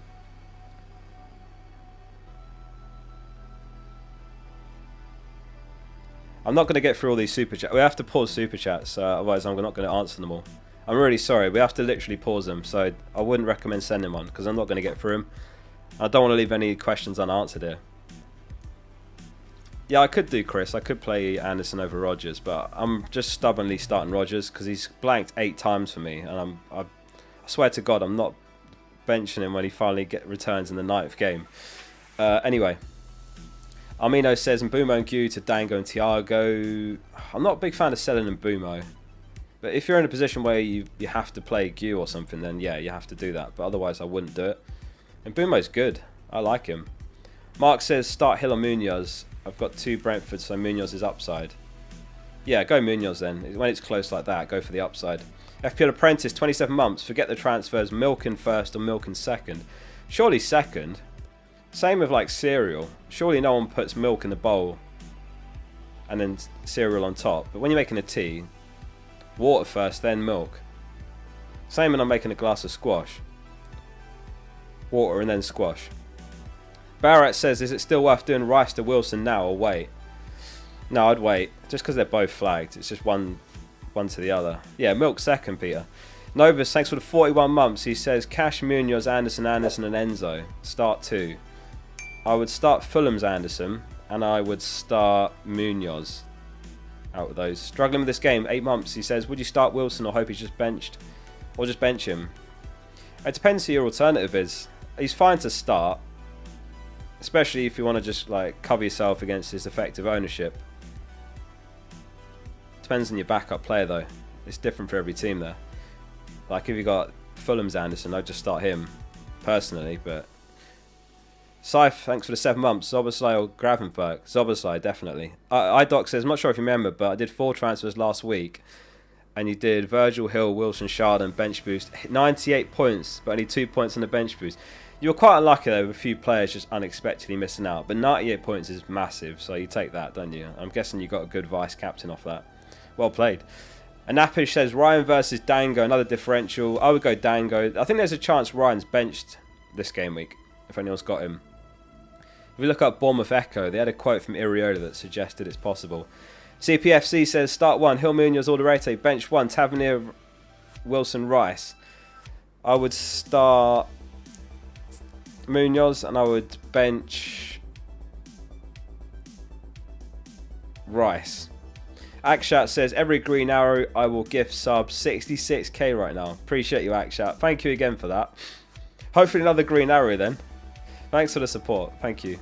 I'm not going to get through all these super chats. We have to pause super chats, otherwise I'm not going to answer them all. I'm really sorry. We have to literally pause them, so I wouldn't recommend sending one because I'm not going to get through them. I don't want to leave any questions unanswered here. Yeah, I could do Chris. I could play Anderson over Rodgers, but I'm just stubbornly starting Rodgers because he's blanked 8 times for me, and I swear to God I'm not benching him when he finally returns in the 9th game. Anyway. Armino says, Mbumo and Gu to Dango and Thiago. I'm not a big fan of selling Mbumo. But if you're in a position where you have to play Gu or something, then yeah, you have to do that. But otherwise, I wouldn't do it. And Mbumo's good. I like him. Mark says, start Hill or Munoz. I've got 2 Brentford, so Munoz is upside. Yeah, go Munoz then. When it's close like that, go for the upside. FPL Apprentice, 27 months. Forget the transfers. Milk in first or Milk in second. Surely second. Same with like cereal. Surely no one puts milk in the bowl and then cereal on top. But when you're making a tea, water first, then milk. Same when I'm making a glass of squash. Water and then squash. Barrett says, is it still worth doing Rice to Wilson now or wait? No, I'd wait. Just because they're both flagged. It's just one to the other. Yeah, milk second, Peter. Novus, thanks for the 41 months. He says, Cash, Munoz, Anderson, and Enzo. Start 2. I would start Fulham's Anderson, and I would start Munoz out of those. Struggling with this game, 8 months. He says, would you start Wilson or hope he's just benched? Or just bench him? It depends who your alternative is. He's fine to start, especially if you want to just like cover yourself against his effective ownership. Depends on your backup player though. It's different for every team there. Like if you got Fulham's Anderson, I'd just start him personally, but... Scythe, thanks for the 7 months. Zoboslai or Gravenberg? Zoboslai, definitely. iDoc says, I'm not sure if you remember, but I did 4 transfers last week. And you did Virgil, Hill, Wilson, Shard, bench boost. 98 points, but only 2 points on the bench boost. You were quite unlucky though, with a few players just unexpectedly missing out. But 98 points is massive, so you take that, don't you? I'm guessing you got a good vice captain off that. Well played. Anapish says, Ryan versus Dango, another differential. I would go Dango. I think there's a chance Ryan's benched this game week, if anyone's got him. If we look up Bournemouth Echo, they had a quote from Iriola that suggested it's possible. CPFC says, start 1, Hill, Munoz, Alderete, bench 1, Tavernier, Wilson, Rice. I would start Munoz and I would bench Rice. Akshat says, every green arrow I will gift sub 66k right now. Appreciate you, Akshat. Thank you again for that. Hopefully another green arrow then. Thanks for the support. Thank you.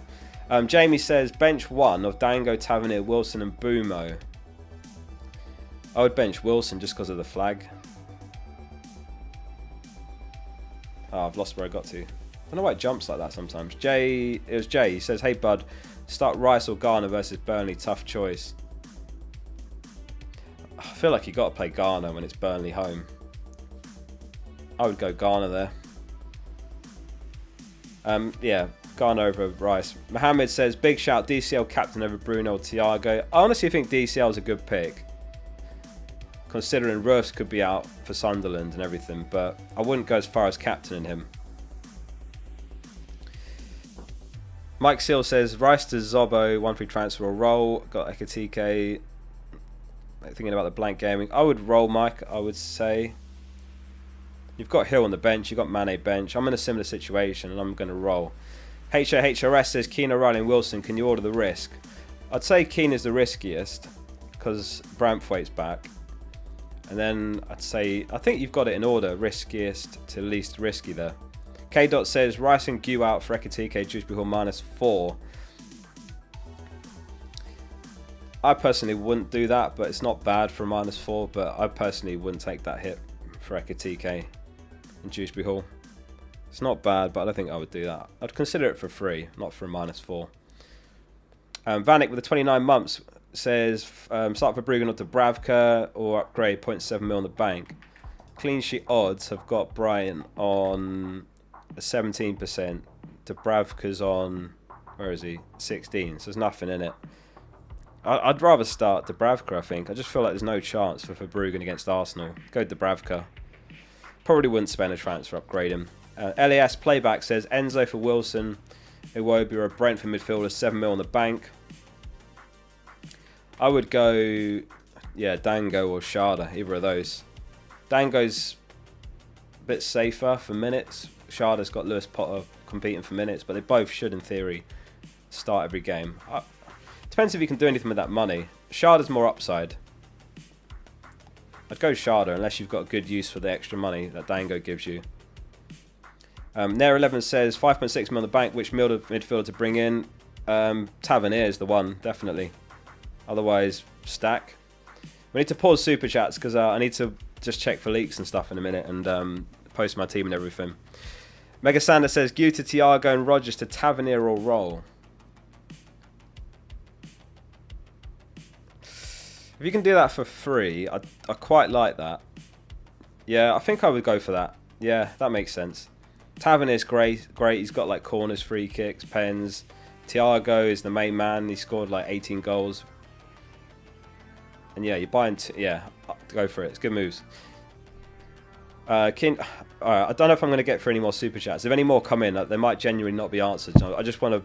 Jamie says, bench 1 of Dango, Tavernier, Wilson and Boomo. I would bench Wilson just because of the flag. Oh, I've lost where I got to. I don't know why it jumps like that sometimes. It was Jay. He says, hey bud, start Rice or Garner versus Burnley. Tough choice. I feel like you got to play Garner when it's Burnley home. I would go Garner there. Yeah, Garner over Rice. Mohammed says, big shout, DCL captain over Bruno or Thiago. I honestly think DCL is a good pick, considering Roofs could be out for Sunderland and everything, but I wouldn't go as far as captaining him. Mike Seal says, Rice to Zobo, 1 free transfer or roll. Got Ekatike. Thinking about the blank gaming. I would roll, Mike, I would say. You've got Hill on the bench, you've got Mane bench. I'm in a similar situation and I'm going to roll. HRS says, Keane, O'Reilly and Wilson, can you order the risk? I'd say Keane is the riskiest because Braithwaite's back. And then I'd say, I think you've got it in order, riskiest to least risky there. K. Dot says, Rice and Gu out for Ekatike, Dewsbury Hall -4. I personally wouldn't do that, but it's not bad for a -4, but I personally wouldn't take that hit for Ekatike and Dewsbury Hall. It's not bad, but I don't think I would do that. I'd consider it for free, not for a -4. Vanek with the 29 months says, start for Bruggen or Dubravka or upgrade 0.7 mil on the bank. Clean sheet odds have got Brian on 17%. Dubravka's on, where is he? 16. So there's nothing in it. I'd rather start Dubravka, I think. I just feel like there's no chance for Bruggen against Arsenal. Go Dubravka. Probably wouldn't spend a transfer, upgrade him. LAS Playback says, Enzo for Wilson, Iwobi or a Brentford midfielder, 7 mil on the bank. I would go, yeah, Dango or Sharda, either of those. Dango's a bit safer for minutes. Sharda's got Lewis Potter competing for minutes, but they both should, in theory, start every game. Depends if you can do anything with that money. Sharda's more upside. I'd go Sharda unless you've got good use for the extra money that Dango gives you. Nair11 says 5.6 mil on the bank. Which midfielder to bring in? Tavernier is the one, definitely. Otherwise, stack. We need to pause super chats because I need to just check for leaks and stuff in a minute and post my team and everything. Mega Sander says Gu to Thiago and Rogers to Tavernier or roll. If you can do that for free, I quite like that. Yeah, I think I would go for that. Yeah, that makes sense. Tavernier's great. He's got like corners, free kicks, pens. Thiago is the main man. He scored like 18 goals. And yeah, you're buying. Yeah, go for it. It's good moves. Alright, I don't know if I'm going to get through any more super chats. If any more come in, they might genuinely not be answered. So I just want to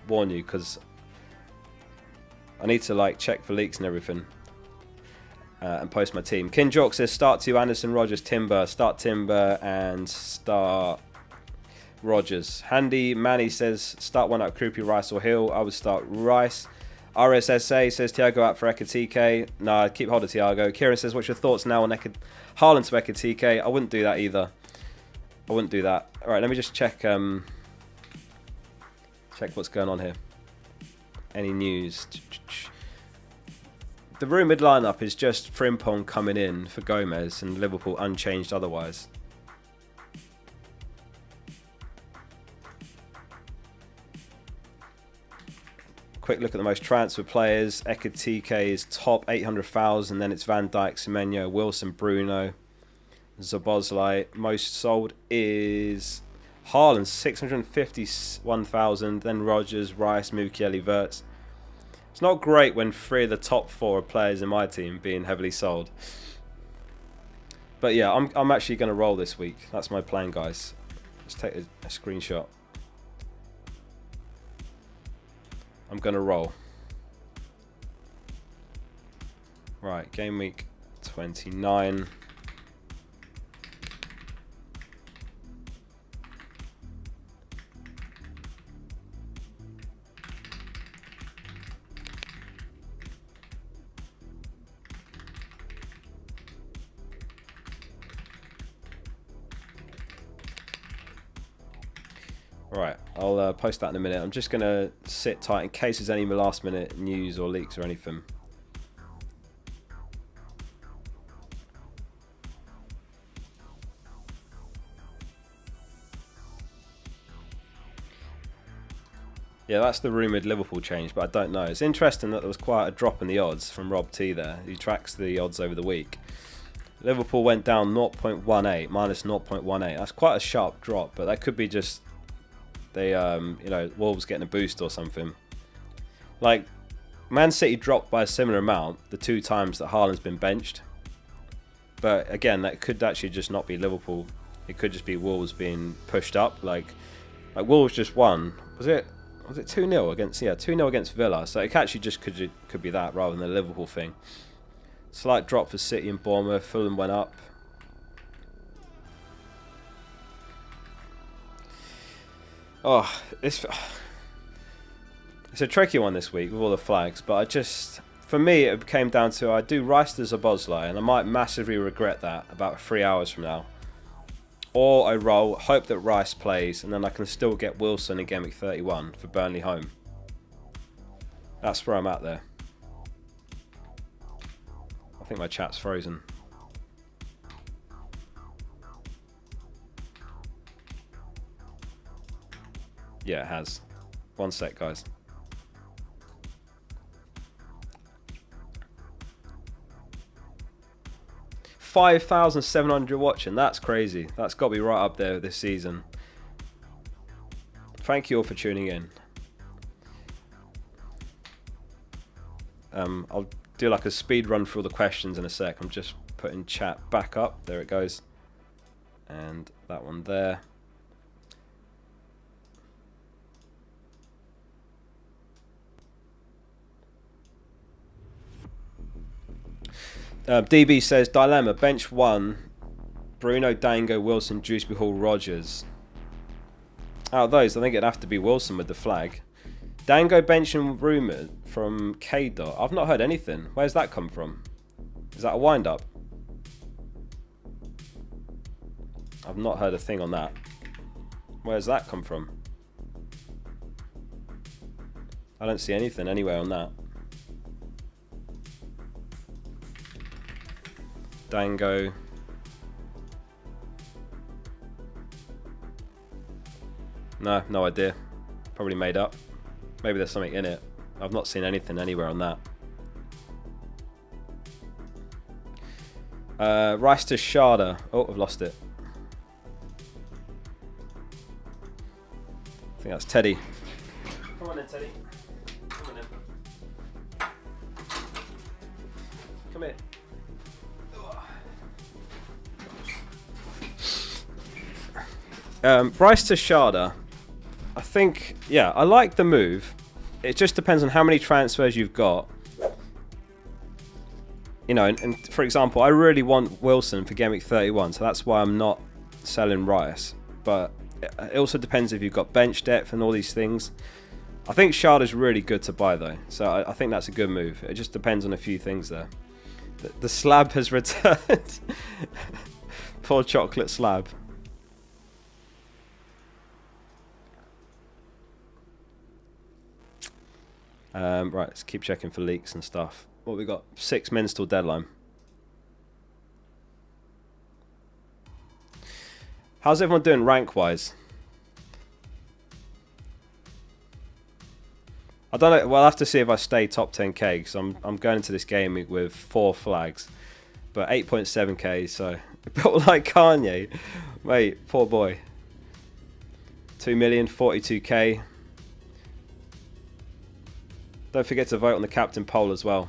warn you because I need to like check for leaks and everything. And post my team. Kin Jork says start 2 Anderson, Rogers, Timber. Start Timber and start Rogers. Handy Manny says start 1 out Krupi, Rice or Hill. I would start Rice. RSSA says Thiago out for Ekatike. No, keep hold of Thiago. Kieran says what's your thoughts now on Haaland to Ekatike? I wouldn't do that either. I wouldn't do that. Alright, let me just check check what's going on here. Any news? The rumoured lineup is just Frimpong coming in for Gomez and Liverpool unchanged otherwise. Quick look at the most transfer players. Ekatike is top 800,000. Then it's Van Dijk, Semenyo, Wilson, Bruno, Zabozlai. Most sold is Haaland, 651,000. Then Rogers, Rice, Mukiele, Wirtz. It's not great when 3 of the top 4 players in my team being heavily sold. But yeah, I'm actually going to roll this week. That's my plan, guys. Let's take a screenshot. I'm going to roll. Right, game week 29. Right, I'll post that in a minute. I'm just going to sit tight in case there's any last minute news or leaks or anything. Yeah, that's the rumoured Liverpool change, but I don't know. It's interesting that there was quite a drop in the odds from Rob T there. He tracks the odds over the week. Liverpool went down 0.18, minus 0.18. That's quite a sharp drop, but that could be just they, you know, Wolves getting a boost or something. Like, Man City dropped by a similar amount the 2 times that Haaland's been benched. But again, that could actually just not be Liverpool. It could just be Wolves being pushed up. Like Wolves just won. Was it 2-0 against 2-0 against Villa? So it actually just could be that rather than the Liverpool thing. Slight drop for City and Bournemouth. Fulham went up. Oh, it's a tricky one this week with all the flags, but for me, it came down to I do Rice to Szoboszlai, and I might massively regret that about 3 hours from now. Or I roll, hope that Rice plays, and then I can still get Wilson in Gameweek 31 for Burnley home. That's where I'm at there. I think my chat's frozen. Yeah, it has. One sec, guys. $5,700 watching. That's crazy. That's got to be right up there this season. Thank you all for tuning in. I'll do like a speed run through all the questions in a sec. I'm just putting chat back up. There it goes. And that one there. DB says, dilemma, bench 1, Bruno, Dango, Wilson, Dewsbury Hall, Rogers. Out of those, I think it'd have to be Wilson with the flag. Dango benching rumoured from K-Dot. I've not heard anything. Where's that come from? Is that a wind-up? I've not heard a thing on that. Where's that come from? I don't see anything anywhere on that. Dango. No idea. Probably made up. Maybe there's something in it. I've not seen anything anywhere on that. Rice to Sharda. Oh, I've lost it. I think that's Teddy. Come on in, Teddy. Come on in. Come here. Rice to Sharda. I think, yeah, I like the move. It just depends on how many transfers you've got. You know, and for example, I really want Wilson for Gameweek 31, so that's why I'm not selling Rice. But it also depends if you've got bench depth and all these things. I think Sharda's really good to buy though, so I think that's a good move. It just depends on a few things there. The slab has returned. Poor chocolate slab. Right, let's keep checking for leaks and stuff. What we got? 6 minutes till deadline. How's everyone doing rank-wise? I don't know. Well, I'll have to see if I stay top 10k because I'm going into this game week with 4 flags, but 8.7k. So built like Kanye, mate. Poor boy. 2 million, 42k. Don't forget to vote on the captain poll as well.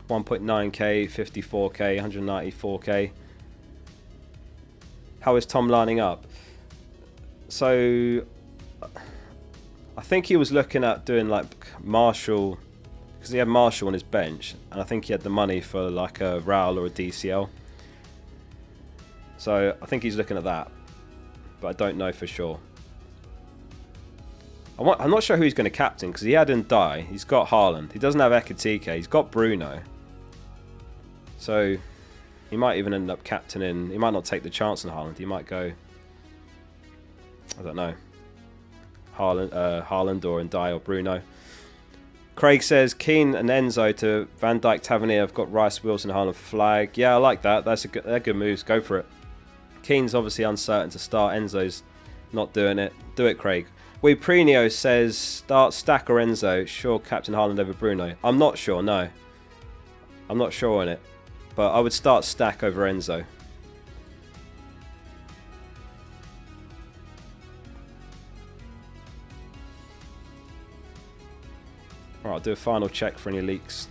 1.9k, 54k, 194k. How is Tom lining up? So I think he was looking at doing like Marshall, because he had Marshall on his bench, and I think he had the money for like a Raul or a DCL. So I think he's looking at that, but I don't know for sure. I'm not sure who he's going to captain because he had Ndai. He's got Haaland. He doesn't have Ekitike. He's got Bruno. So He might even end up captaining. He might not take the chance on Haaland. He might go, I don't know, Haaland or Ndiaye or Bruno. Craig says Keane and Enzo to Van Dijk, Tavernier. I've got Rice, Wilson, Haaland, flag. Yeah, I like that. They're good moves. Go for it. Keane's obviously uncertain to start. Enzo's not doing it. Do it, Craig. Prenio says start Stack or Enzo. Sure, Captain Haaland over Bruno. I'm not sure. No, I'm not sure on it, but I would start Stack over Enzo. Right, I'll do a final check for any leaks.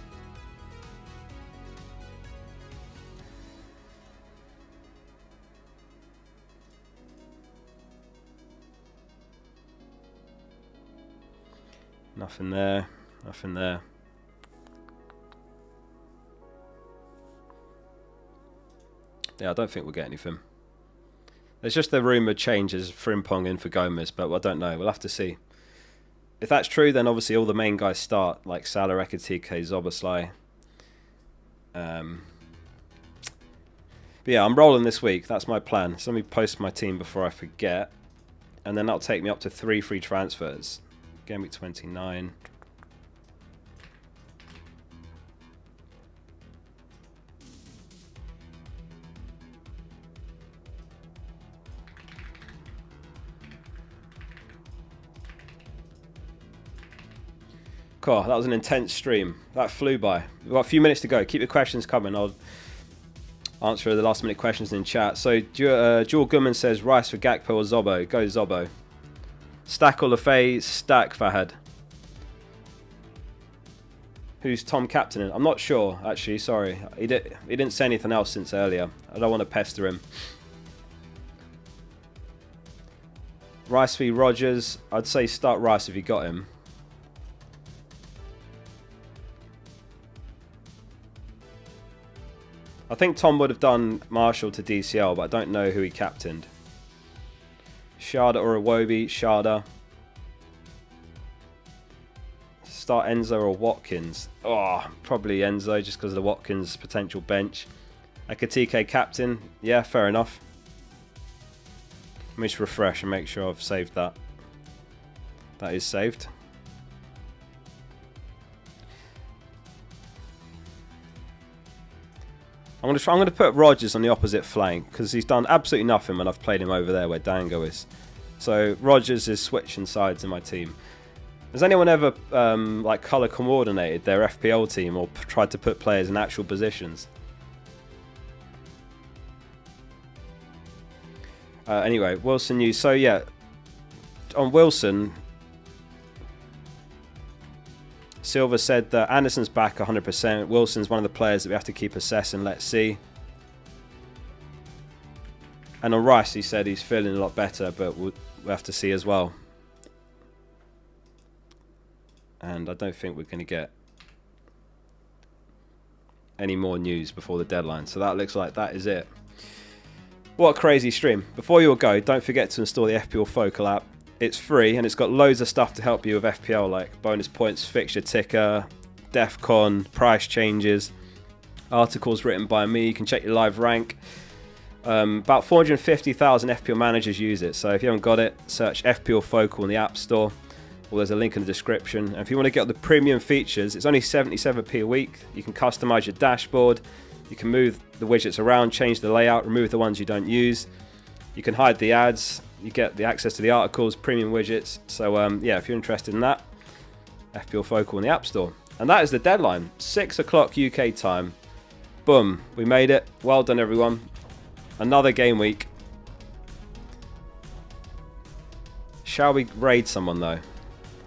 Nothing there. Nothing there. Yeah, I don't think we'll get anything. There's just the rumoured changes, Frimpong in for Gomez, but I don't know. We'll have to see. If that's true, then obviously all the main guys start, like Salah, Ekitike, Zoboslai. But yeah, I'm rolling this week. That's my plan. So let me post my team before I forget. And then that'll take me up to 3 free transfers. Gameweek 29. Cool, that was an intense stream. That flew by. We've got a few minutes to go. Keep your questions coming. I'll answer the last minute questions in chat. So, Jewel Goodman says Rice for Gakpo or Zobo. Go Zobo. Stack or Lafay? Stack, Fahad. Who's Tom captaining? I'm not sure, actually. Sorry. He didn't say anything else since earlier. I don't want to pester him. Rice v Rogers. I'd say start Rice if you got him. I think Tom would have done Marshall to DCL, but I don't know who he captained. Sharda or Iwobi? Sharda. Start Enzo or Watkins? Oh, probably Enzo, just because of the Watkins potential bench. Ekitike captain? Yeah, fair enough. Let me just refresh and make sure I've saved that. That is saved. I'm going to put Rogers on the opposite flank because he's done absolutely nothing when I've played him over there where Dango is. So Rogers is switching sides in my team. Has anyone ever like colour coordinated their FPL team or tried to put players in actual positions? Anyway, Wilson news. So yeah, on Wilson, Silva said that Anderson's back 100%. Wilson's one of the players that we have to keep assessing. Let's see. And on Rice, he said he's feeling a lot better, but we'll have to see as well. And I don't think we're going to get any more news before the deadline. So that looks like that is it. What a crazy stream. Before you all go, don't forget to install the FPL Focal app. It's free and it's got loads of stuff to help you with FPL, like bonus points, fixture ticker, DEFCON, price changes, articles written by me. You can check your live rank. About 450,000 FPL managers use it, so if you haven't got it, search FPL Focal in the App Store, or there's a link in the description. And if you want to get the premium features, it's only 77p a week. You can customize your dashboard, you can move the widgets around, change the layout, remove the ones you don't use. You can hide the ads. You get the access to the articles, premium widgets. So yeah, if you're interested in that, FPL Focal in the App Store. And that is the deadline, 6 o'clock UK time. Boom, we made it. Well done, everyone. Another game week. Shall we raid someone though?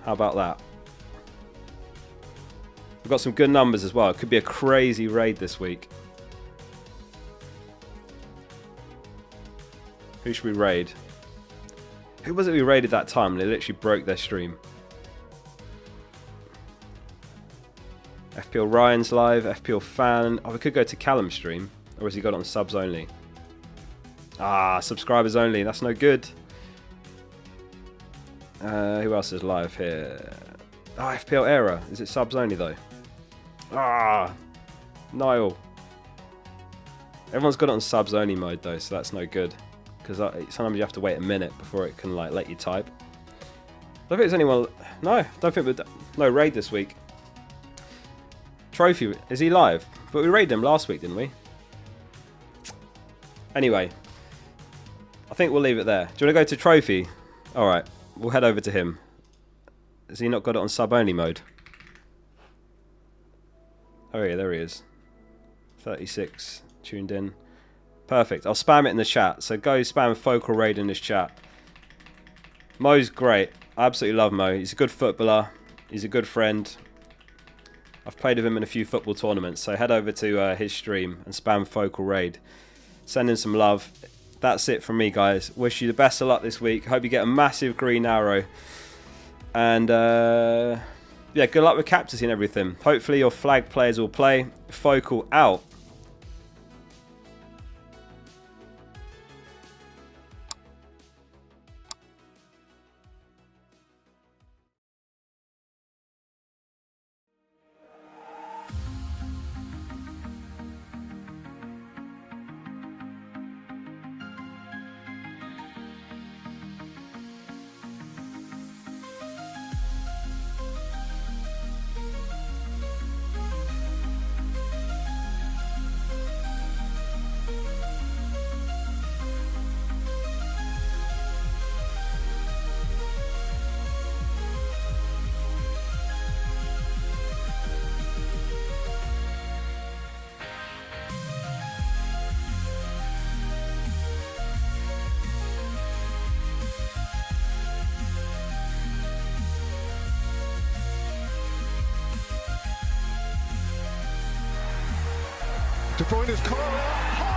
How about that? We've got some good numbers as well. It could be a crazy raid this week. Who should we raid? Who was it we raided that time and they literally broke their stream? FPL Ryan's live, FPL Fan. Oh, we could go to Callum's stream. Or has he got it on subs only? Ah, subscribers only. That's no good. Who else is live here? Oh, FPL Era. Is it subs only though? Ah, Niall. Everyone's got it on subs only mode though, so that's no good. Because sometimes you have to wait a minute before it can like let you type. I don't think there's anyone... No, don't think no raid this week. Trophy, is he live? But we raided him last week, didn't we? Anyway, I think we'll leave it there. Do you want to go to Trophy? Alright, we'll head over to him. Has he not got it on sub-only mode? Oh yeah, there he is. 36, tuned in. Perfect, I'll spam it in the chat. So go spam Focal raid in this chat. Mo's great. I absolutely love Mo. He's a good footballer. He's a good friend. I've played with him in a few football tournaments, so head over to his stream and spam Focal raid. Send him some love. That's it from me, guys. Wish you the best of luck this week. Hope you get a massive green arrow. And yeah, good luck with captaincy and everything. Hopefully your flag players will play. Focal out. De Bruyne's corner.